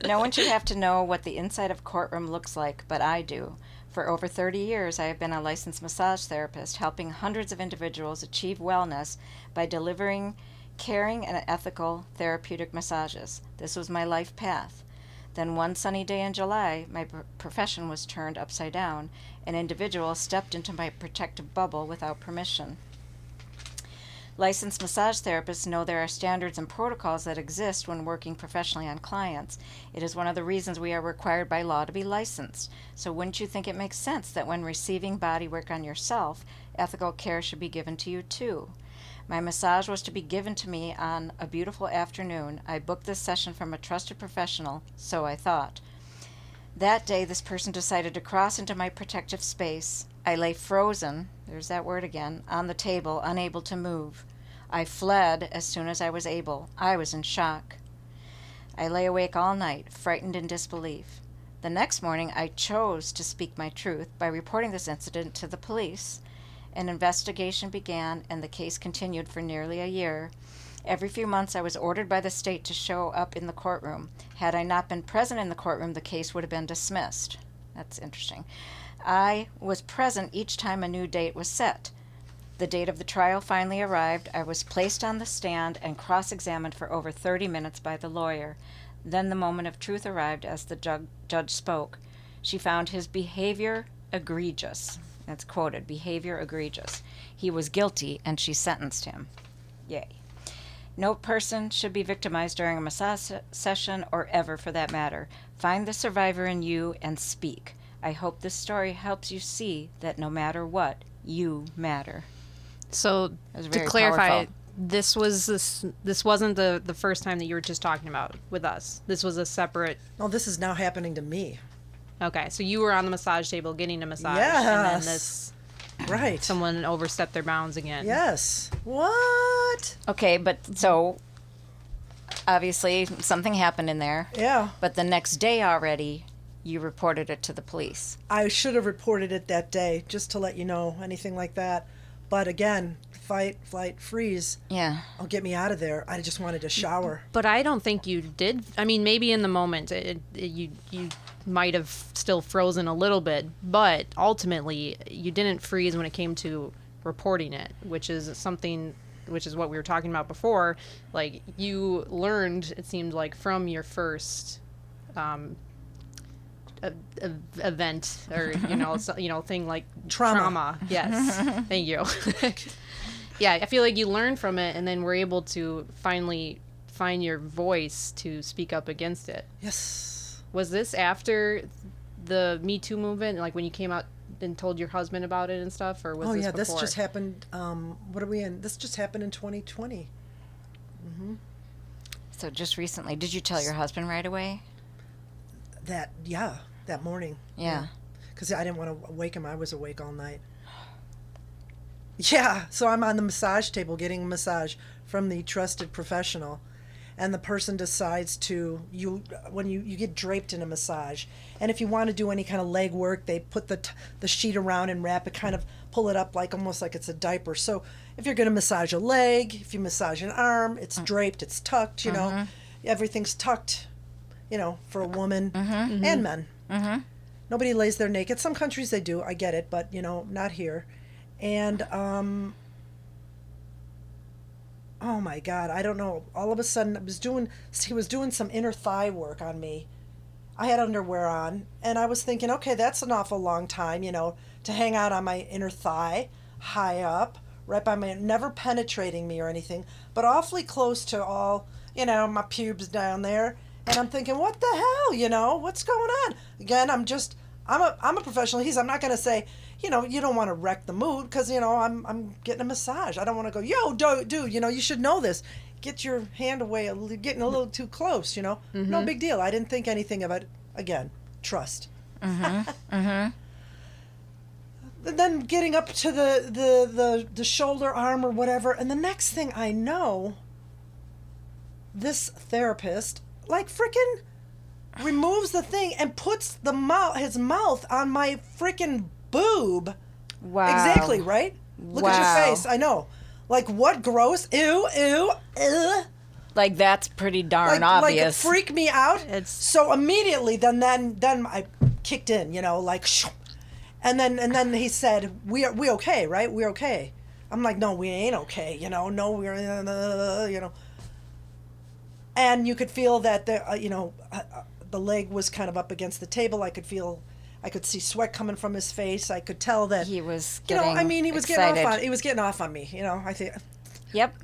No one should have to know what the inside of a courtroom looks like, but I do. For over 30 years, I have been a licensed massage therapist, helping hundreds of individuals achieve wellness by delivering caring and ethical therapeutic massages. This was my life path. Then one sunny day in July, my profession was turned upside down. An individual stepped into my protective bubble without permission. Licensed massage therapists know there are standards and protocols that exist when working professionally on clients. It is one of the reasons we are required by law to be licensed. So wouldn't you think it makes sense that when receiving body work on yourself, ethical care should be given to you too? My massage was to be given to me on a beautiful afternoon. I booked this session from a trusted professional, so I thought. That day, this person decided to cross into my protective space. I lay frozen, there's that word again, on the table, unable to move. I fled as soon as I was able. I was in shock. I lay awake all night, frightened in disbelief. The next morning, I chose to speak my truth by reporting this incident to the police. An investigation began, and the case continued for nearly a year. Every few months, I was ordered by the state to show up in the courtroom. Had I not been present in the courtroom, the case would have been dismissed. That's interesting. I was present each time a new date was set. The date of the trial finally arrived. I was placed on the stand and cross-examined for over 30 minutes by the lawyer. Then the moment of truth arrived as the judge spoke. She found his behavior egregious. That's quoted, behavior egregious. He was guilty, and she sentenced him. Yay. No person should be victimized during a massage session or ever for that matter. Find the survivor in you and speak. I hope this story helps you see that no matter what, you matter. So to clarify, this wasn't the first time that you were just talking about with us. This was a separate. Oh, this is now happening to me. Okay, so you were on the massage table getting a massage, Yes. and then this. Right. Someone overstepped their bounds again. Yes. What? Okay, but so obviously something happened in there. Yeah. But the next day already, you reported it to the police. I should have reported it that day, just to let you know, anything like that. But again, fight, flight, freeze. Yeah. I'll get me out of there. I just wanted to shower. But I don't think you did. I mean, maybe in the moment you might have still frozen a little bit, but ultimately you didn't freeze when it came to reporting it, which is what we were talking about before. Like, you learned, it seemed like, from your first event, or thing like trauma. Yes. Thank you. Yeah, I feel like you learned from it, and then were able to finally find your voice to speak up against it. Yes. Was this after the Me Too movement, like when you came out and told your husband about it and stuff, or was this before? This just happened. What are we in? This just happened in 2020. Mm-hmm. So just recently, did you tell your husband right away? That morning. Yeah. Because I didn't want to wake him. I was awake all night. Yeah, so I'm on the massage table getting a massage from the trusted professional, and the person decides to, when you get draped in a massage, and if you want to do any kind of leg work, they put the sheet around and wrap it, kind of pull it up like almost like it's a diaper. So if you're going to massage a leg, if you massage an arm, it's draped, it's tucked, everything's tucked, for a woman and men. Mm-hmm. Nobody lays there naked. Some countries they do, I get it, but not here. And oh my God, I don't know. All of a sudden, he was doing some inner thigh work on me, I had underwear on, and I was thinking, okay, that's an awful long time, to hang out on my inner thigh, high up, right by my, never penetrating me or anything, but awfully close to all, my pubes down there. And I'm thinking, what the hell, what's going on? Again, I'm a professional. I'm not going to say, you don't want to wreck the mood because, I'm getting a massage. I don't want to go, yo, dude, you should know this. Get your hand away, getting a little too close, No big deal. I didn't think anything of it. Again, trust. Then getting up to the shoulder, arm, or whatever, and the next thing I know, this therapist, like, freaking removes the thing and puts his mouth on my freaking boob. Wow. Exactly, right? Look at your face. I know. Like, what gross? Ew, ugh. Like, that's pretty darn obvious. Like, freak me out. So immediately, then I kicked in, like, and then he said, we okay, right? We're okay. I'm like, no, we ain't okay, no, we're, And you could feel that the leg was kind of up against the table. I could see sweat coming from his face. I could tell that he was getting he was excited. he was getting off on me. I think. Yep.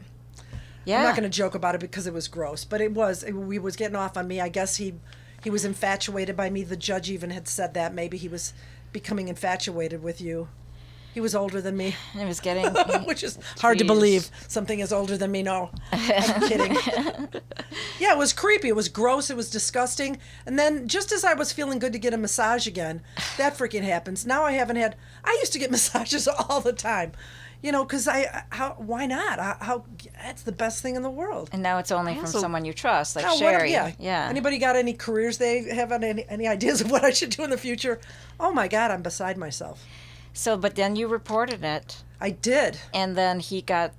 Yeah. I'm not going to joke about it because it was gross, but he was getting off on me. I guess he was infatuated by me. The judge even had said that maybe he was becoming infatuated with you. He was older than me. He was getting... Which is hard to believe. Something is older than me. No, I'm kidding. Yeah, it was creepy. It was gross. It was disgusting. And then just as I was feeling good to get a massage again, that freaking happens. Now I used to get massages all the time. Because why not? That's the best thing in the world. And now it's only from someone you trust, like Sherry. Sherry. Yeah. Anybody got any careers they have any ideas of what I should do in the future? Oh my God, I'm beside myself. So, but then you reported it. I did. And then he got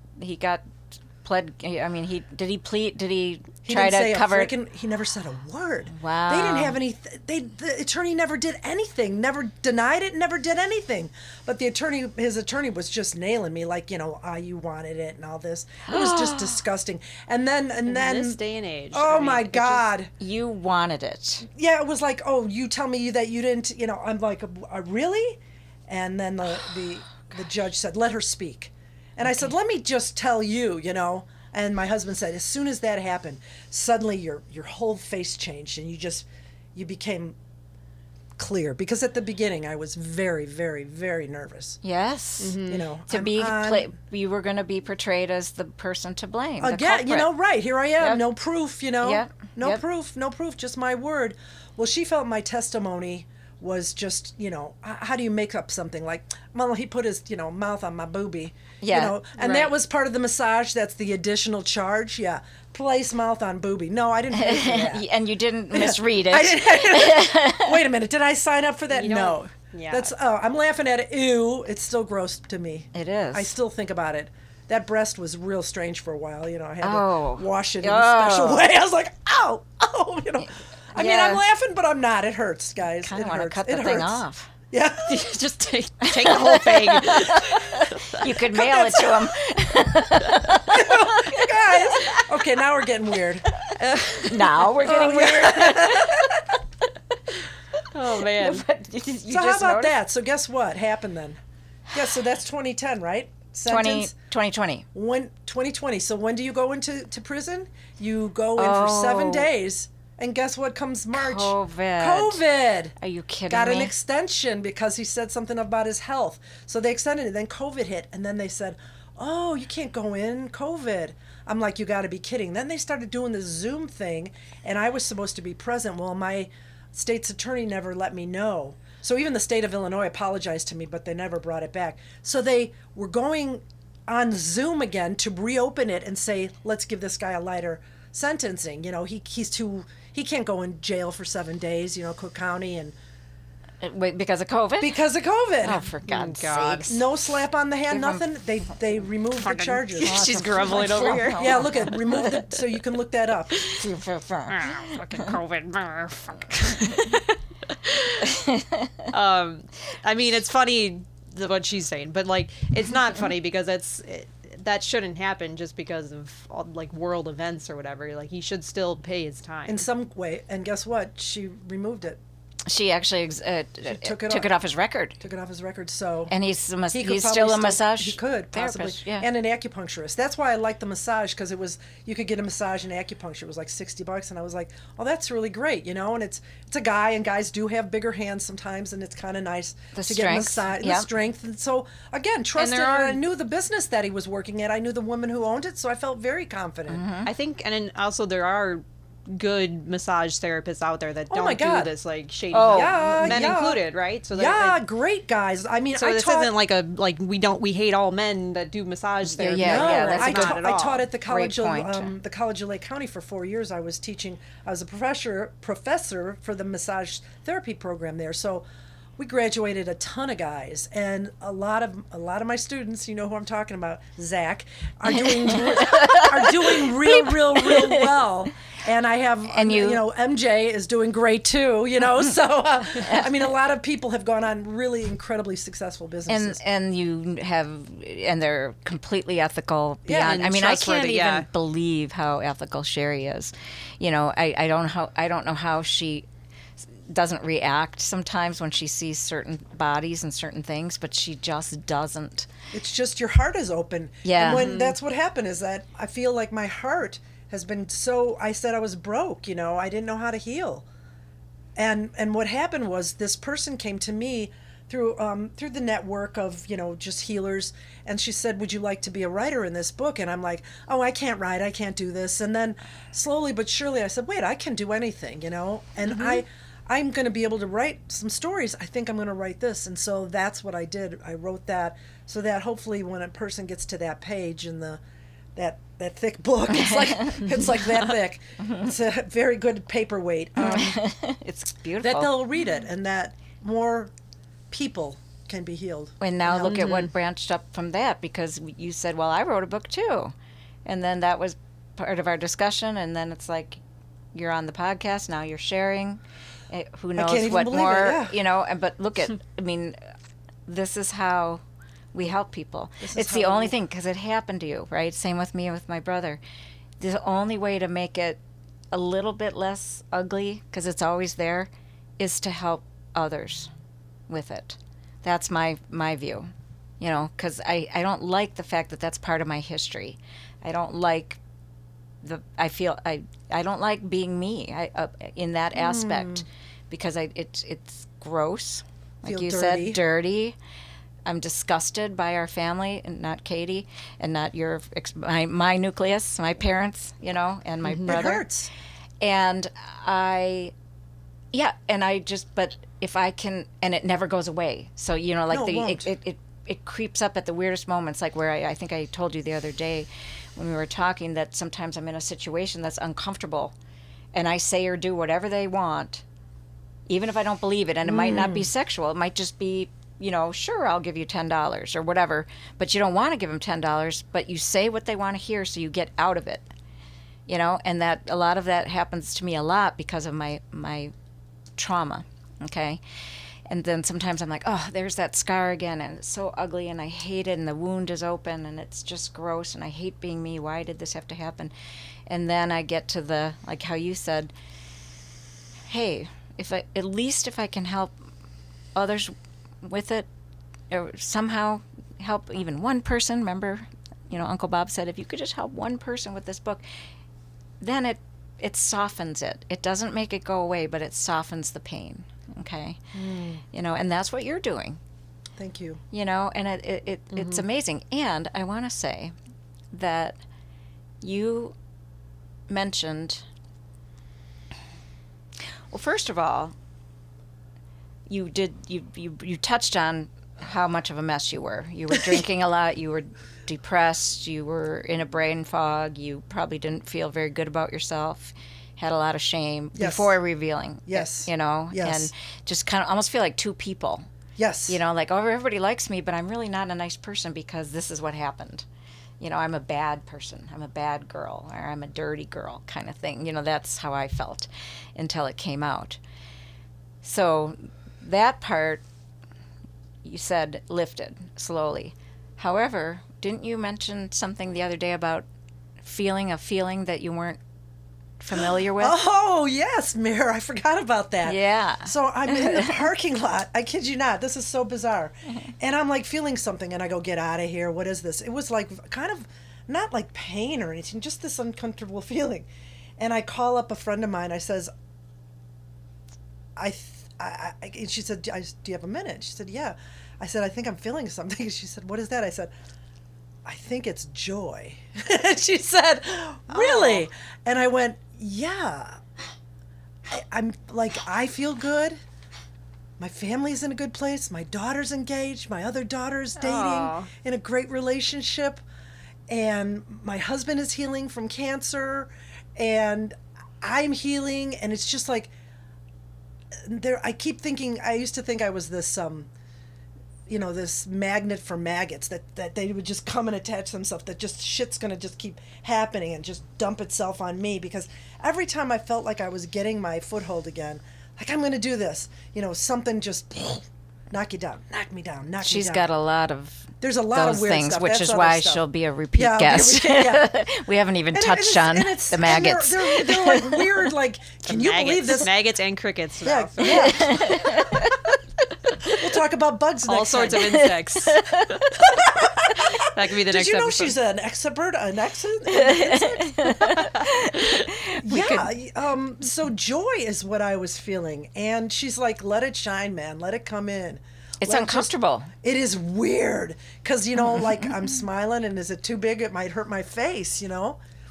pled. I mean, did he He try didn't say to cover? he never said a word. Wow. They didn't have any. The attorney never did anything. Never denied it. Never did anything. But his attorney was just nailing me, like, you wanted it and all this. It was just disgusting. And then in this day and age. Oh my God. You wanted it. Yeah, it was like, oh, you tell me that you didn't. I'm like, really? And then the judge said, let her speak. And I said, let me just tell you, And my husband said, as soon as that happened, suddenly your whole face changed and you became clear. Because at the beginning, I was very, very, very nervous. Yes. Mm-hmm. You were going to be portrayed as the person to blame. Again, right. Here I am. Yep. No proof, Yep. No proof, just my word. Well, she felt my testimony was just, how do you make up something like, well, he put his, mouth on my boobie, and right. That was part of the massage. That's the additional charge. Yeah. Place mouth on boobie. No, I didn't pay for that. And you didn't misread it. I didn't. Wait a minute. Did I sign up for that? No. Yeah. I'm laughing at it. Ew. It's still gross to me. It is. I still think about it. That breast was real strange for a while. I had to wash it in a special way. I was like, ow, I mean, I'm laughing, but I'm not. It hurts, guys. Kind of want to cut the thing off. Yeah. Just take the whole thing. You could mail it to him. You guys. Okay, now we're getting weird. Now we're getting weird. Oh, man. So how about that? So guess what happened then? Yeah, so that's 2010, right? 2020. 2020. So when do you go into prison? You go in for 7 days. And guess what comes March? COVID. Are you kidding me? Got an me? extension because he said something about his health. So they extended it. Then COVID hit. And then they said, oh, you can't go in, COVID. I'm like, you got to be kidding. Then they started doing the Zoom thing. And I was supposed to be present. Well, my state's attorney never let me know. So even the state of Illinois apologized to me, but they never brought it back. So they were going on Zoom again to reopen it and say, let's give this guy a lighter sentencing. He can't go in jail for 7 days, Cook County. And wait, because of COVID? Because of COVID. Oh, for God's sakes. No slap on the hand, nothing. They removed the charges. She's grumbling over here. Yeah, look at removed it so you can look that up. Fucking COVID. I mean, it's funny what she's saying, but like, it's not funny because that's that shouldn't happen just because of all, like, world events or whatever. Like, he should still pay his time. In some way. And guess what? She removed it. She actually took it off his record. Took it off his record, so... And he's he still a massage He could, possibly. therapist, yeah. And an acupuncturist. That's why I liked the massage, because you could get a massage and acupuncture. It was like $60, and I was like, oh, that's really great, you know? And it's a guy, and guys do have bigger hands sometimes, and it's kind of nice to get massage. Yep. The strength. And so, again, trusted, and I knew the business that he was working at. I knew the woman who owned it, so I felt very confident. I think, and then also there are good massage therapists out there that don't do this, like, shady men included, right? So like, great guys. I mean, so this isn't like we hate all men that do massage therapy. I taught at the College of Lake County for 4 years. I was a professor for the massage therapy program there. So we graduated a ton of guys, and a lot of my students, you know who I'm talking about, Zach, are doing real well. And I have, you know, MJ is doing great too, you know. So, I mean, a lot of people have gone on really incredibly successful businesses. And they're completely ethical beyond. I mean, I can't even believe how ethical Sherry is. You know, I don't know how she doesn't react sometimes when she sees certain bodies and certain things, but she just doesn't. It's just your heart is open. Yeah. And when that's what happened, is that I feel like my heart has been I said I was broke, you know, I didn't know how to heal. And what happened was this person came to me through the network of, you know, just healers, and she said, would you like to be a writer in this book? And I'm like, oh, I can't write, I can't do this. And then slowly but surely I said, wait, I can do anything, you know, and I'm going to be able to write some stories. I think I'm going to write this. And so that's what I did. I wrote that so that hopefully when a person gets to that page in that thick book, it's like that thick. It's a very good paperweight. It's beautiful. That they'll read it, and that more people can be healed. And now look at what branched up from that, because you said, well, I wrote a book too. And then that was part of our discussion, and then it's like, you're on the podcast, now you're sharing. Who knows what more, you know, but look at, I mean, this is how we help people. It's the only thing, because it happened to you, right? Same with me and with my brother. The only way to make it a little bit less ugly, because it's always there, is to help others with it. That's my view, you know, because I don't like the fact that that's part of my history. I don't like I don't like being me in that aspect, because it's gross, like you said, dirty. I'm disgusted by our family, and not Katie, and not my nucleus, my parents, you know, and my brother. It hurts. And but if I can, and it never goes away. So, you know, like it creeps up at the weirdest moments, like where I think I told you the other day when we were talking that sometimes I'm in a situation that's uncomfortable, and I say or do whatever they want, even if I don't believe it, and it might not be sexual. It might just be, you know, sure, I'll give you $10 or whatever, but you don't want to give them $10, but you say what they want to hear so you get out of it, you know, and that a lot of that happens to me a lot because of my trauma, okay? And then sometimes I'm like, oh, there's that scar again, and it's so ugly, and I hate it, and the wound is open, and it's just gross, and I hate being me. Why did this have to happen? And then I get to the, like how you said, hey, at least if I can help others with it, or somehow help even one person. Remember, you know, Uncle Bob said, if you could just help one person with this book, then it softens it. It doesn't make it go away, but it softens the pain. Okay, you know, and that's what you're doing. Thank you. You know, and it's amazing. And I want to say that you mentioned, well, first of all, you touched on how much of a mess you were. You were drinking a lot. You were depressed. You were in a brain fog. You probably didn't feel very good about yourself. Had a lot of shame before revealing. Yes. You know, yes. And just kind of almost feel like two people. Yes. You know, like, oh, everybody likes me, but I'm really not a nice person because this is what happened. You know, I'm a bad person. I'm a bad girl, or I'm a dirty girl kind of thing. You know, that's how I felt until it came out. So that part, you said, lifted slowly. However, didn't you mention something the other day about feeling a feeling that you weren't familiar with? Oh, yes, Mare. I forgot about that. Yeah. So I'm in the parking lot. I kid you not. This is so bizarre. And I'm like feeling something, and I go, get out of here. What is this? It was like kind of not like pain or anything, just this uncomfortable feeling. And I call up a friend of mine. I says, and she said, do you have a minute? She said, yeah. I said, I think I'm feeling something. She said, what is that? I said, I think it's joy. And she said, really? Oh. And I went, yeah. I'm like, I feel good. My family's in a good place. My daughter's engaged. My other daughter's dating in a great relationship. And my husband is healing from cancer. And I'm healing. And it's just like, I keep thinking, I used to think I was this, this magnet for maggots, that they would just come and attach themselves, that just shit's going to just keep happening and just dump itself on me. Because every time I felt like I was getting my foothold again, like I'm going to do this, something just knock you down, knock me down, knock me down. She's got a lot of There's a lot those of weird things, stuff. which That's is why stuff. she'll be a repeat guest. We haven't even touched on the maggots. They're like weird, like, can you believe this? Maggots and crickets. Yeah. We'll talk about bugs next time. All sorts of insects. That could be the next episode. Did you know she's an expert? Yeah. So joy is what I was feeling. And she's like, let it shine, man. Let it come in. It's uncomfortable. It is weird. Because, like I'm smiling, and is it too big? It might hurt my face,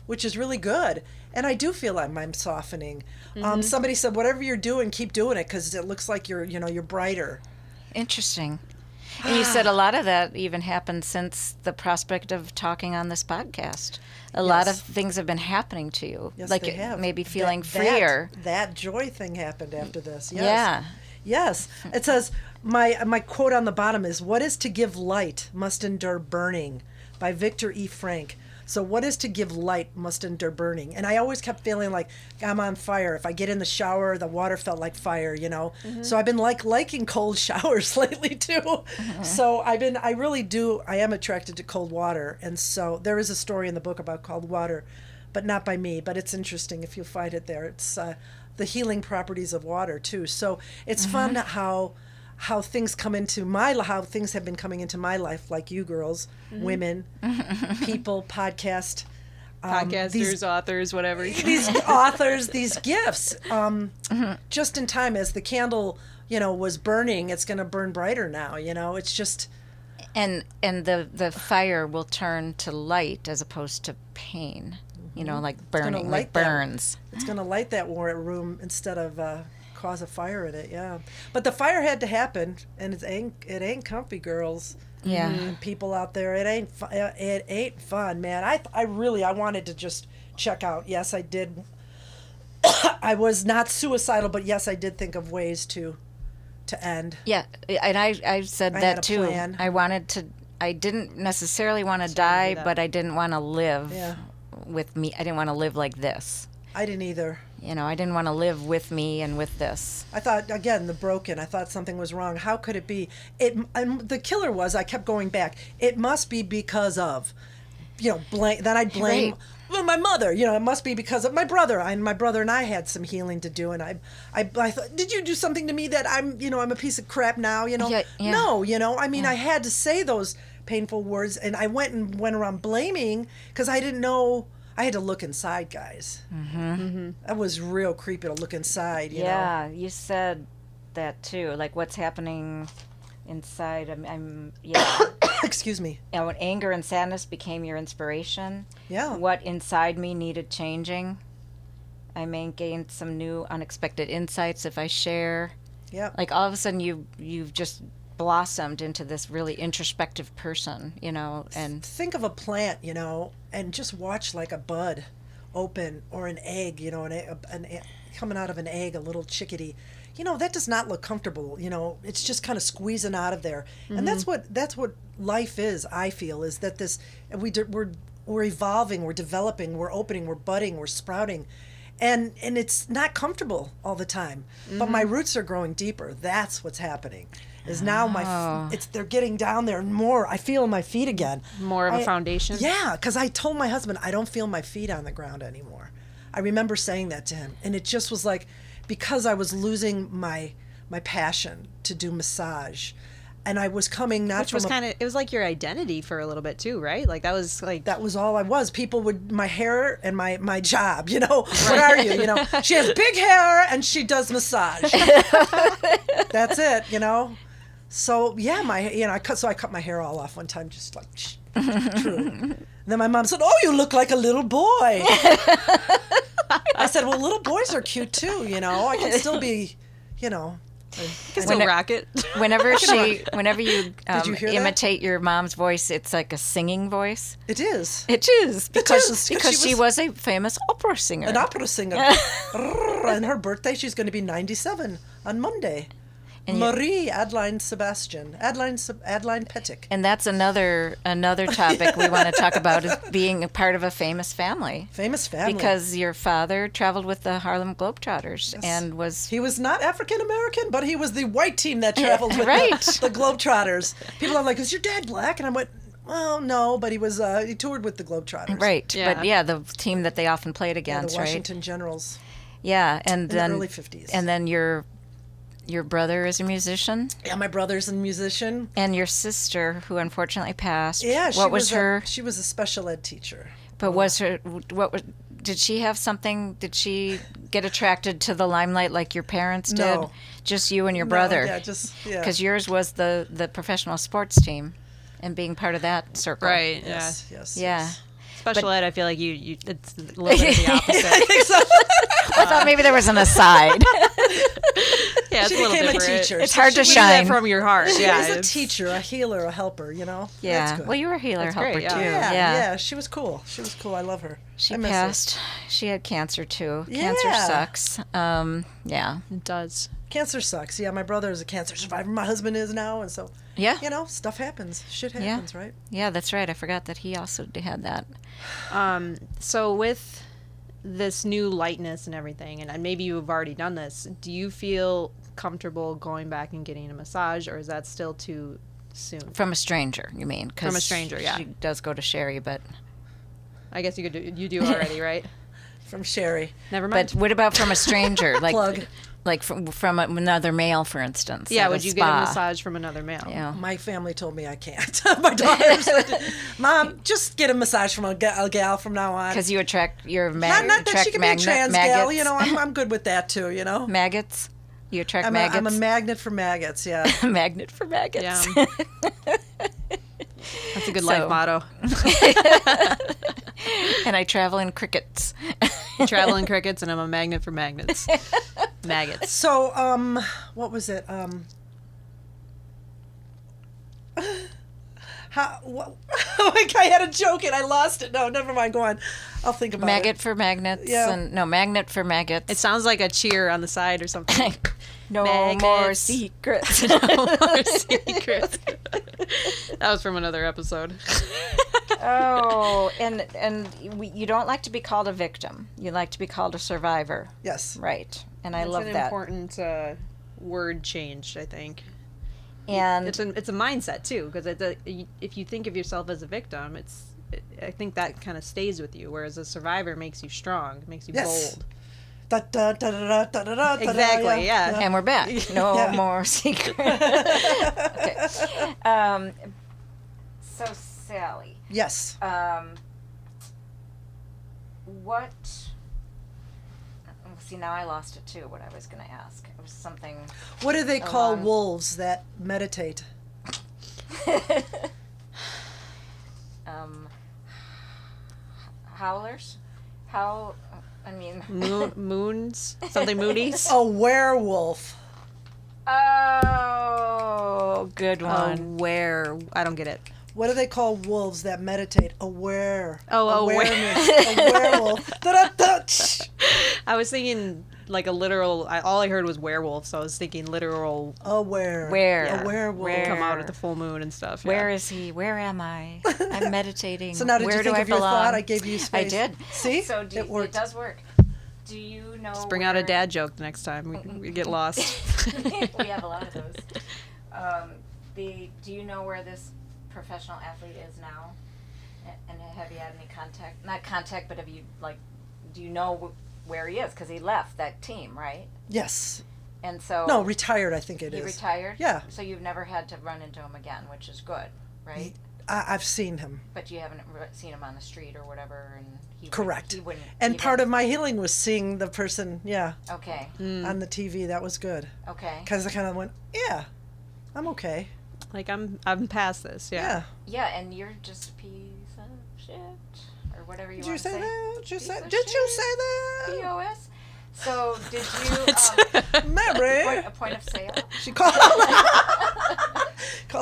which is really good. And I do feel I'm softening. Mm-hmm. Somebody said, whatever you're doing, keep doing it, because it looks like you're brighter. Interesting. And you said a lot of that even happened since the prospect of talking on this podcast. A lot of things have been happening to you. Yes, like they have. Maybe feeling freer. That joy thing happened after this. Yes. Yeah. Yes. It says, my quote on the bottom is, what is to give light must endure burning, by Victor E. Frank. So what is to give light must endure burning. And I always kept feeling like I'm on fire. If I get in the shower, the water felt like fire, Mm-hmm. So I've been liking cold showers lately too. Mm-hmm. So I am attracted to cold water. And so there is a story in the book about cold water, but not by me, but it's interesting if you find it there. It's the healing properties of water too. So it's fun how things come into how things have been coming into my life, like you girls, women, people, podcasters, authors, whatever. These authors, these gifts, just in time as the candle, was burning, it's going to burn brighter now, it's just. And the fire will turn to light as opposed to pain, like burning, like burns. It's going to light that room instead of cause a fire in it, yeah. But the fire had to happen, and it ain't comfy, girls. Yeah. People out there, it ain't fun, man. I wanted to just check out. Yes, I did. I was not suicidal, but yes, I did think of ways to end. Yeah, and I said that too. Plan. I didn't necessarily want to die, but I didn't want to live with me. I didn't want to live like this. I didn't either. I didn't want to live with me and with this. I thought, again, the broken. I thought something was wrong. How could it be? And the killer was, I kept going back. It must be because of, blame. Then I'd blame my mother. It must be because of my brother. My brother and I had some healing to do. And I thought, did you do something to me that I'm a piece of crap now? Yeah. No, I had to say those painful words. And I went around blaming because I didn't know. I had to look inside, guys. Mm-hmm. That was real creepy to look inside, you know? Yeah, you said that too. Like what's happening inside. Excuse me. When anger and sadness became your inspiration. Yeah. What inside me needed changing. I may gain some new unexpected insights if I share. Yeah. Like all of a sudden you've just blossomed into this really introspective person, and think of a plant, and just watch like a bud open, or an egg, coming out of an egg, a little chickadee. That does not look comfortable. It's just kind of squeezing out of there. Mm-hmm. And that's what life is. I feel is that we're evolving, we're developing, we're opening, we're budding, we're sprouting, and it's not comfortable all the time. But my roots are growing deeper. That's what's happening. Is now they're getting down there more. I feel my feet again. More of a foundation? Yeah, because I told my husband, I don't feel my feet on the ground anymore. I remember saying that to him. And it just was like, because I was losing my passion to do massage. And I was coming not Which was it was like your identity for a little bit too, right? Like that was all I was. People would, my hair and my job, you know, what are you? You know, she has big hair and she does massage. That's it, you know. So yeah, I cut my hair all off one time, just like true. And then my mom said, "Oh, you look like a little boy." I said, "Well, little boys are cute too, you know. I can still be, you know." You can still rock it. Whenever you hear imitate your mom's voice, it's like a singing voice. It is. It is because she was a famous opera singer. An opera singer. And her birthday, she's going to be 97 on Monday. And Marie Adeline Sebastian, Adeline Pettick. And that's another topic we want to talk about, is being a part of a famous family. Famous family. Because your father traveled with the Harlem Globetrotters, yes. and he was not African American, but he was the white team that traveled with right. the Globetrotters. People are like, "Is your dad black?" And I went, "Well, no, but he was he toured with the Globetrotters." Right. Yeah. But yeah, the team that they often played against, the Washington Generals. Yeah, and in the early 50s. And then your brother is a musician? Yeah, my brother's a musician. And your sister, who unfortunately passed. Yeah, she was a special ed teacher. But did she have something? Did she get attracted to the limelight like your parents did? No. Just you and your brother? Yeah, because yours was the professional sports team and being part of that circle. Right, yes. Yeah. Special ed, I feel like it's a little bit of the opposite. I think so. I thought maybe there was an aside. Yeah, it's she a little became different. a teacher. It's hard to That shine from your heart. Yeah, She was a teacher, a healer, a helper, you know? Yeah. That's good. Well, you were a healer That's helper great, yeah. too. Yeah, she was cool. I love her. She I miss passed. her. She had cancer too. Yeah. Cancer sucks. Yeah. it does. Cancer sucks. Yeah, my brother is a cancer survivor. My husband is now, and so Yeah. you know, stuff happens. Shit happens, right? Yeah, that's right. I forgot that he also had that. So with this new lightness and everything, and maybe you've already done this, do you feel comfortable going back and getting a massage, or is that still too soon? From a stranger, you mean? 'Cause From a stranger, yeah. She does go to Sherry, but I guess you do already, right? From Sherry. Never mind. What about from a stranger? Like Plug. Like from another male, for instance. Yeah, at would a you spa. get a massage from another male? Yeah. My family told me I can't. My daughter said, "Mom, just get a massage from a gal from now on." Because you attract your not that she can be a trans maggots. gal, you know. I'm good with that too, you know. Maggots. You attract maggots. I'm a magnet for maggots. Yeah. Magnet for maggots. Yeah. That's a good life motto. And I travel in crickets. You travel in crickets, and I'm a magnet for magnets. Maggots. So, what was it? I had a joke and I lost it. No, never mind. Go on. I'll think about Maggot it. for magnets. Yeah. Magnet for maggots. It sounds like a cheer on the side or something. No Maggots. more secrets. No more secrets. That was from another episode. Oh, and you don't like to be called a victim. You like to be called a survivor. Yes. Right. And I That's love an that. important word change, I think. And it's a mindset too, because if you think of yourself as a victim, I think that kind of stays with you, whereas a survivor makes you strong, makes you bold. Exactly, yeah. And we're back. No more secret. Okay. So Sally. Yes. What? See, now I lost it too. What I was going to ask. It was something. What do they call wolves that meditate? Howlers. Moons, something moonies. A werewolf. Oh, good one. I don't get it. What do they call wolves that meditate? Awareness. A werewolf. I was thinking like a literal. All I heard was werewolf, so I was thinking literal. Where? Yeah. A werewolf. Come out at the full moon and stuff. Yeah. Where is he? Where am I? I'm meditating. So now, did Where you think do I of your belong? thought? I gave you space. I did. See? So it worked. it does work. Do you know? Just bring out a dad joke the next time we get lost. We have a lot of those. Do you know where this professional athlete is now? And have you had any contact? Not contact, but have you, do you know where he is? Because he left that team, right? Yes. And so... No, retired, I think it is. He retired? Yeah. So you've never had to run into him again, which is good, right? I've seen him. But you haven't seen him on the street or whatever, and Correct. He wouldn't and even... part of my healing was seeing the person, Okay. on the TV. That was good. Okay. Because I kind of went, yeah, I'm okay. Like, I'm past this, Yeah. Yeah, and you're just a piece of shit, or whatever you Did you want to say say. that? Did you Piece say of that? POS. So did you Mary. a point of sale? She called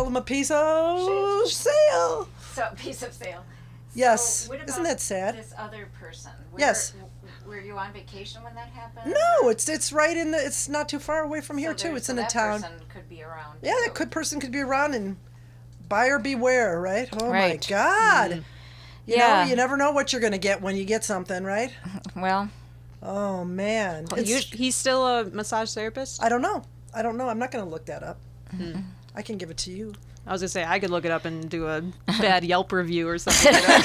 him a piece of sale. So piece of sale. Yes. So what about Isn't that sad? This other person. Yes. Were you on vacation when that happened? No, it's right in the. It's not too far away from here too. It's in a town. That person could be around. Yeah, too. that person could be around, and buyer beware, right? Oh Right. my God. Mm. You know, you never know what you're going to get when you get something, right? Well. Oh man. He's still a massage therapist? I don't know. I'm not going to look that up. I can give it to you. I was going to say, I could look it up and do a bad Yelp review or something like that.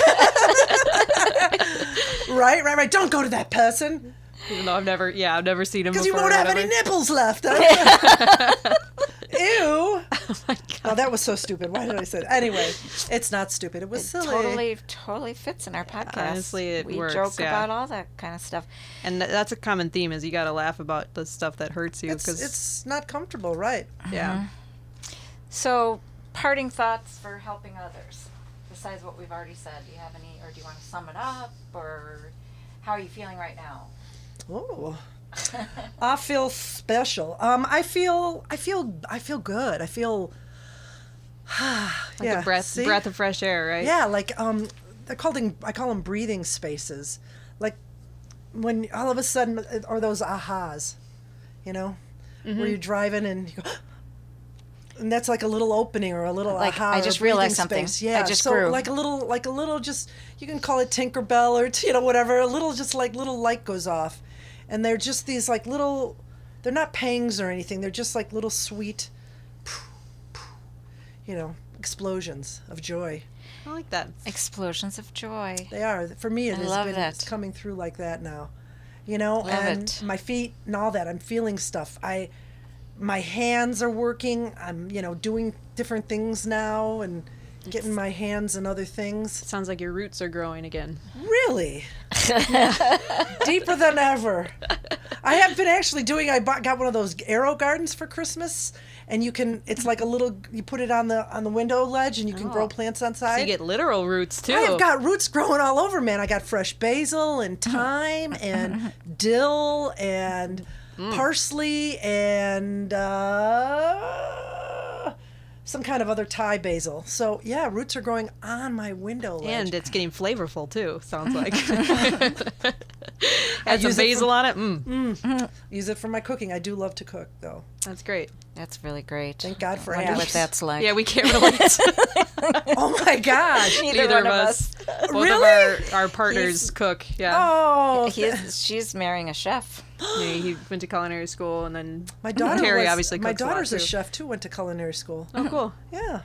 Right. Don't go to that person. Even though I've never seen him before. Because you won't have any whatever. nipples left. Ew. Oh my God. Oh, that was so stupid. Why did I say that? Anyway, it's not stupid. It was silly. Totally fits in our podcast. Honestly, it works. We joke yeah. about all that kind of stuff. And that's a common theme is you got to laugh about the stuff that hurts you. It's not comfortable, right? Yeah. So, parting thoughts for helping others, besides what we've already said. Do you have any, or do you want to sum it up, or how are you feeling right now? Oh, I feel special. I feel good. I feel Like a breath of fresh air, right? Yeah, like I call them breathing spaces. Like when all of a sudden, or those ahas, where you're driving and you go, and that's like a little opening or a little aha. I just realized something. Space. Yeah, I just so grew. like a little, just you can call it Tinkerbell or whatever. A little, just like little light goes off, and they're just these like little. They're not pangs or anything. They're just like little sweet, explosions of joy. I like that. Explosions of joy. They are. For me, it I has love been that. It's coming through like that now. Love and it. my feet and all that. I'm feeling stuff. My hands are working. I'm, doing different things now and getting my hands in other things. Sounds like your roots are growing again. Really? Deeper than ever. I have been actually doing, got one of those arrow gardens for Christmas, and it's like a little, you put it on the window ledge and you can grow plants inside. So you get literal roots too. I have got roots growing all over, man. I got fresh basil and thyme and dill and parsley and some kind of other Thai basil. So yeah, roots are growing on my window ledge. And it's getting flavorful too, sounds like. Add some basil on it. Use it for my cooking. I do love to cook, though. That's great. That's really great. Thank God for I wonder what apps. that's like. Yeah, we can't relate. Oh my gosh. Neither of us. Both Really? of our partners cook. Yeah. Oh, She's marrying a chef. Yeah, he went to culinary school, and then my daughter Terry was, obviously my cooks a lot, daughter's a too. chef too. Went to culinary school. Oh, cool. Yeah.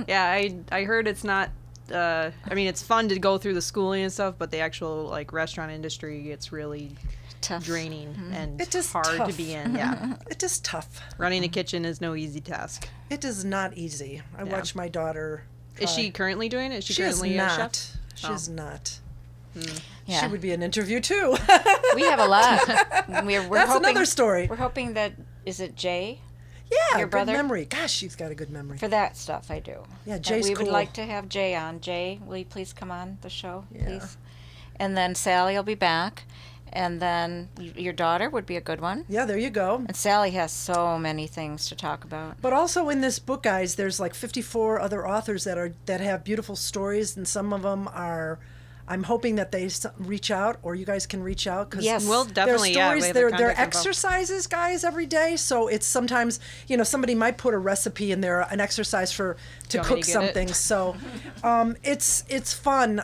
Yeah, I heard it's not. I mean, it's fun to go through the schooling and stuff, but the actual restaurant industry gets really Tough. draining and It is hard to tough. be in. Yeah, It is tough. running a kitchen is no easy task. It is not easy. I watch my daughter. Is she currently doing it? Is she She is currently a chef? not. She Oh. is not. Yeah. She would be an interview too. We have a lot. We're That's hoping, another story. We're hoping that, is it Jay? Yeah, Your good brother? memory. Gosh, she's got a good memory. For that stuff, I do. Yeah, And Jay's we cool. would like to have Jay on. Jay, will you please come on the show, Yeah. please? And then Sally will be back. And then your daughter would be a good one. Yeah, there you go. And Sally has so many things to talk about. But also in this book, guys, there's like 54 other authors that have beautiful stories, and some of them are. I'm hoping that they reach out, or you guys can reach out, because Yes. We'll definitely, their stories, we have their they're contact info. exercises, guys, every day. So it's sometimes, somebody might put a recipe in there, an exercise to want me cook to get it? something. So it's fun.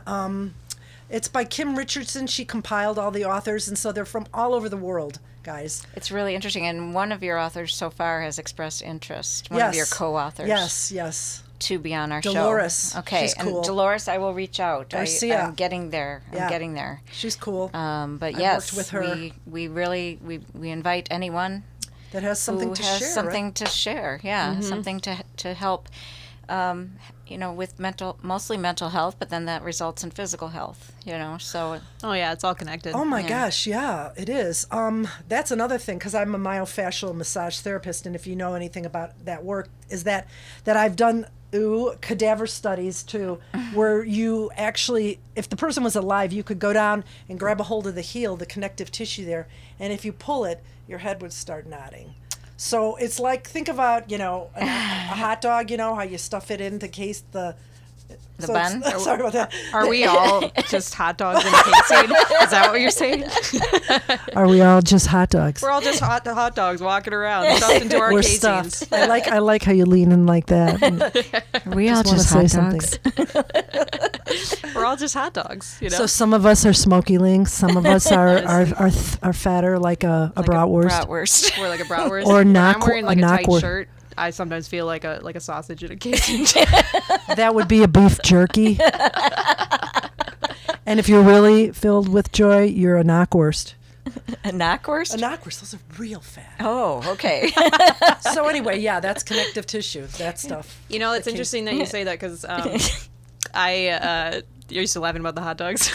It's by Kim Richardson. She compiled all the authors, and so they're from all over the world, guys. It's really interesting, and one of your authors so far has expressed interest. One of your co-authors. Yes. To be on our show. Dolores. Okay, She's cool. And Dolores, I will reach out. Garcia. I'm getting there. I'm getting there. She's cool. But I yes, worked with her. we really invite anyone that has something who to has share. something right? to share. Yeah, something to help. With mostly mental health, but then that results in physical health. So. Oh yeah, it's all connected. Oh my gosh, yeah, it is. That's another thing, because I'm a myofascial massage therapist, and if you know anything about that work, is that I've done cadaver studies too, where you actually, if the person was alive, you could go down and grab a hold of the heel, the connective tissue there, and if you pull it, your head would start nodding. So it's like, think about, a hot dog, how you stuff it in to case the bun? Sorry about that. Are we all just hot dogs in a casing? Is that what you're saying? Are we all just hot dogs? We're all just hot dogs walking around, stuffed into our We're casings. stuffed. I like how you lean in like that. Are we all just hot dogs? We're all just hot dogs, So some of us are smoky links. Some of us are fatter, like a bratwurst. Bratwurst. We're like a bratwurst. Or When knock- I'm wearing like a a tight knockwurst. shirt, I sometimes feel like a sausage in a casing. That would be a beef jerky. And if you're really filled with joy, you're a knockwurst. A knockwurst? A knockwurst. Those are real fat. Oh, okay. So anyway, yeah, that's connective tissue. That stuff. It's interesting that you say that, because I used to laughing about the hot dogs.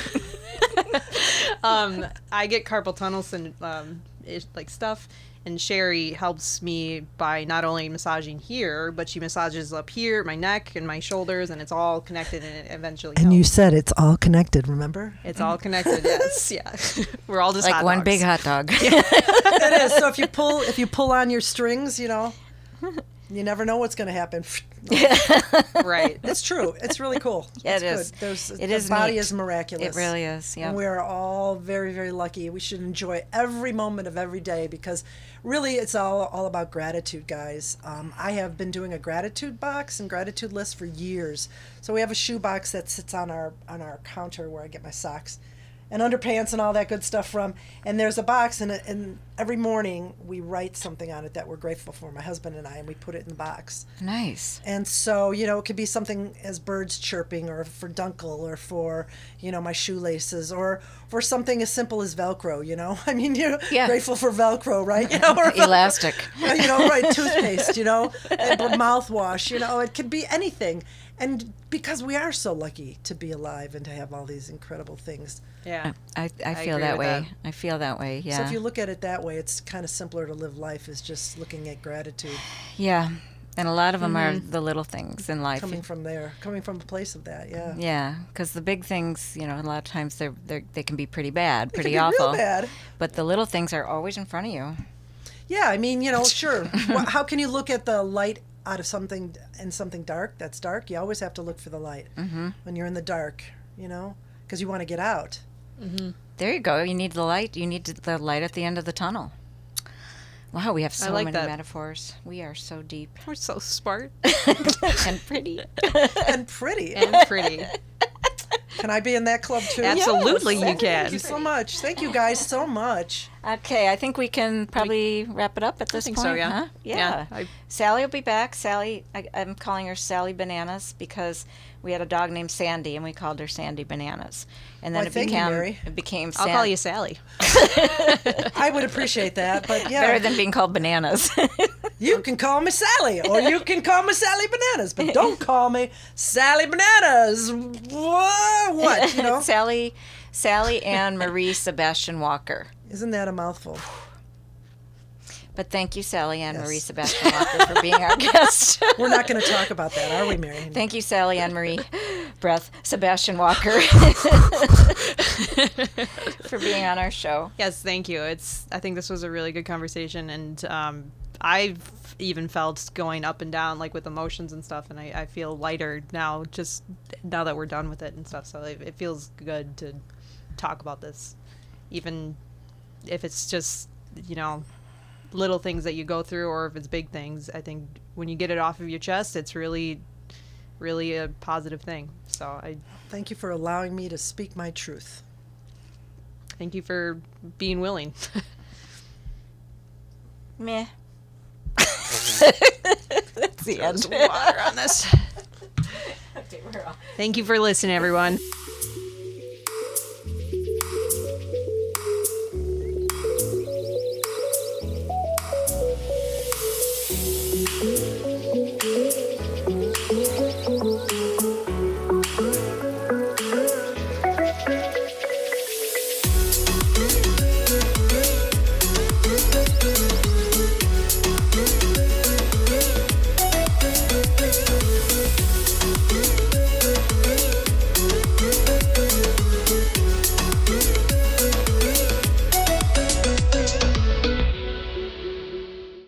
I get carpal tunnel like stuff, and Sherry helps me by not only massaging here, but she massages up here, my neck and my shoulders, and it's all connected, and it eventually And helps. you said it's all connected, remember? It's all connected, yes. Yeah. We're all just like hot one dogs. big hot dog. It is. So if you pull on your strings, you never know what's going to happen. Right. It's true. It's really cool. Yeah, it's it good. is. The body neat. is miraculous. It really is, yeah. And we are all very, very lucky. We should enjoy every moment of every day, because really it's all about gratitude, guys. I have been doing a gratitude box and gratitude list for years. So we have a shoe box that sits on our counter where I get my socks and underpants and all that good stuff from. And there's a box, and every morning we write something on it that we're grateful for, my husband and I, and we put it in the box. Nice. And so, it could be something as birds chirping, or for Dunkel, or for, my shoelaces, or for something as simple as Velcro, I mean, you're grateful for Velcro, right? Or Elastic. Right, toothpaste, and mouthwash, it could be anything. And because we are so lucky to be alive and to have all these incredible things. Yeah. I feel agree that with way. that. I feel that way, yeah. So if you look at it that way, it's kind of simpler to live life, is just looking at gratitude. Yeah. And a lot of them are the little things in life. Coming from a place of that, yeah. Yeah, because the big things, a lot of times they can be pretty bad, pretty It can be awful. real bad. But the little things are always in front of you. Yeah, I mean, sure. How can you look at the light out of something dark that's dark? You always have to look for the light when you're in the dark, because you want to get out. Mm-hmm. There you go. You need the light. You need the light at the end of the tunnel. Wow, we have so like many that. metaphors. We are so deep. We're so smart. And pretty. And pretty. And pretty. Can I be in that club too? Absolutely, Yes. you can. Thank you so much. Thank you guys so much. Okay, I think we can probably wrap it up at this think point. so, yeah. Huh? Yeah, Sally will be back. Sally, I'm calling her Sally Bananas because we had a dog named Sandy, and we called her Sandy Bananas. And then Why, thank you, Mary. it became I'll call you Sally. I would appreciate that, but yeah. Better than being called Bananas. You can call me Sally, or you can call me Sally Bananas, but don't call me Sally Bananas. What, Sally Ann Marie Sebastian Walker. Isn't that a mouthful? But thank you, Sally Ann Yes. Marie Sebastian Walker, for being our guest. We're not going to talk about that, are we, Mary? Thank you, Sally Ann Marie Sebastian Walker, for being on our show. Yes, thank you. I think this was a really good conversation, and I've even felt going up and down, like with emotions and stuff, and I feel lighter now, just now that we're done with it and stuff. So it feels good to talk about this, even if it's just little things that you go through, or if it's big things. I think when you get it off of your chest, it's really really a positive thing. So I Thank you for allowing me to speak my truth. thank you for being willing. Meh. That's the end. Water on this. Thank you for listening, everyone.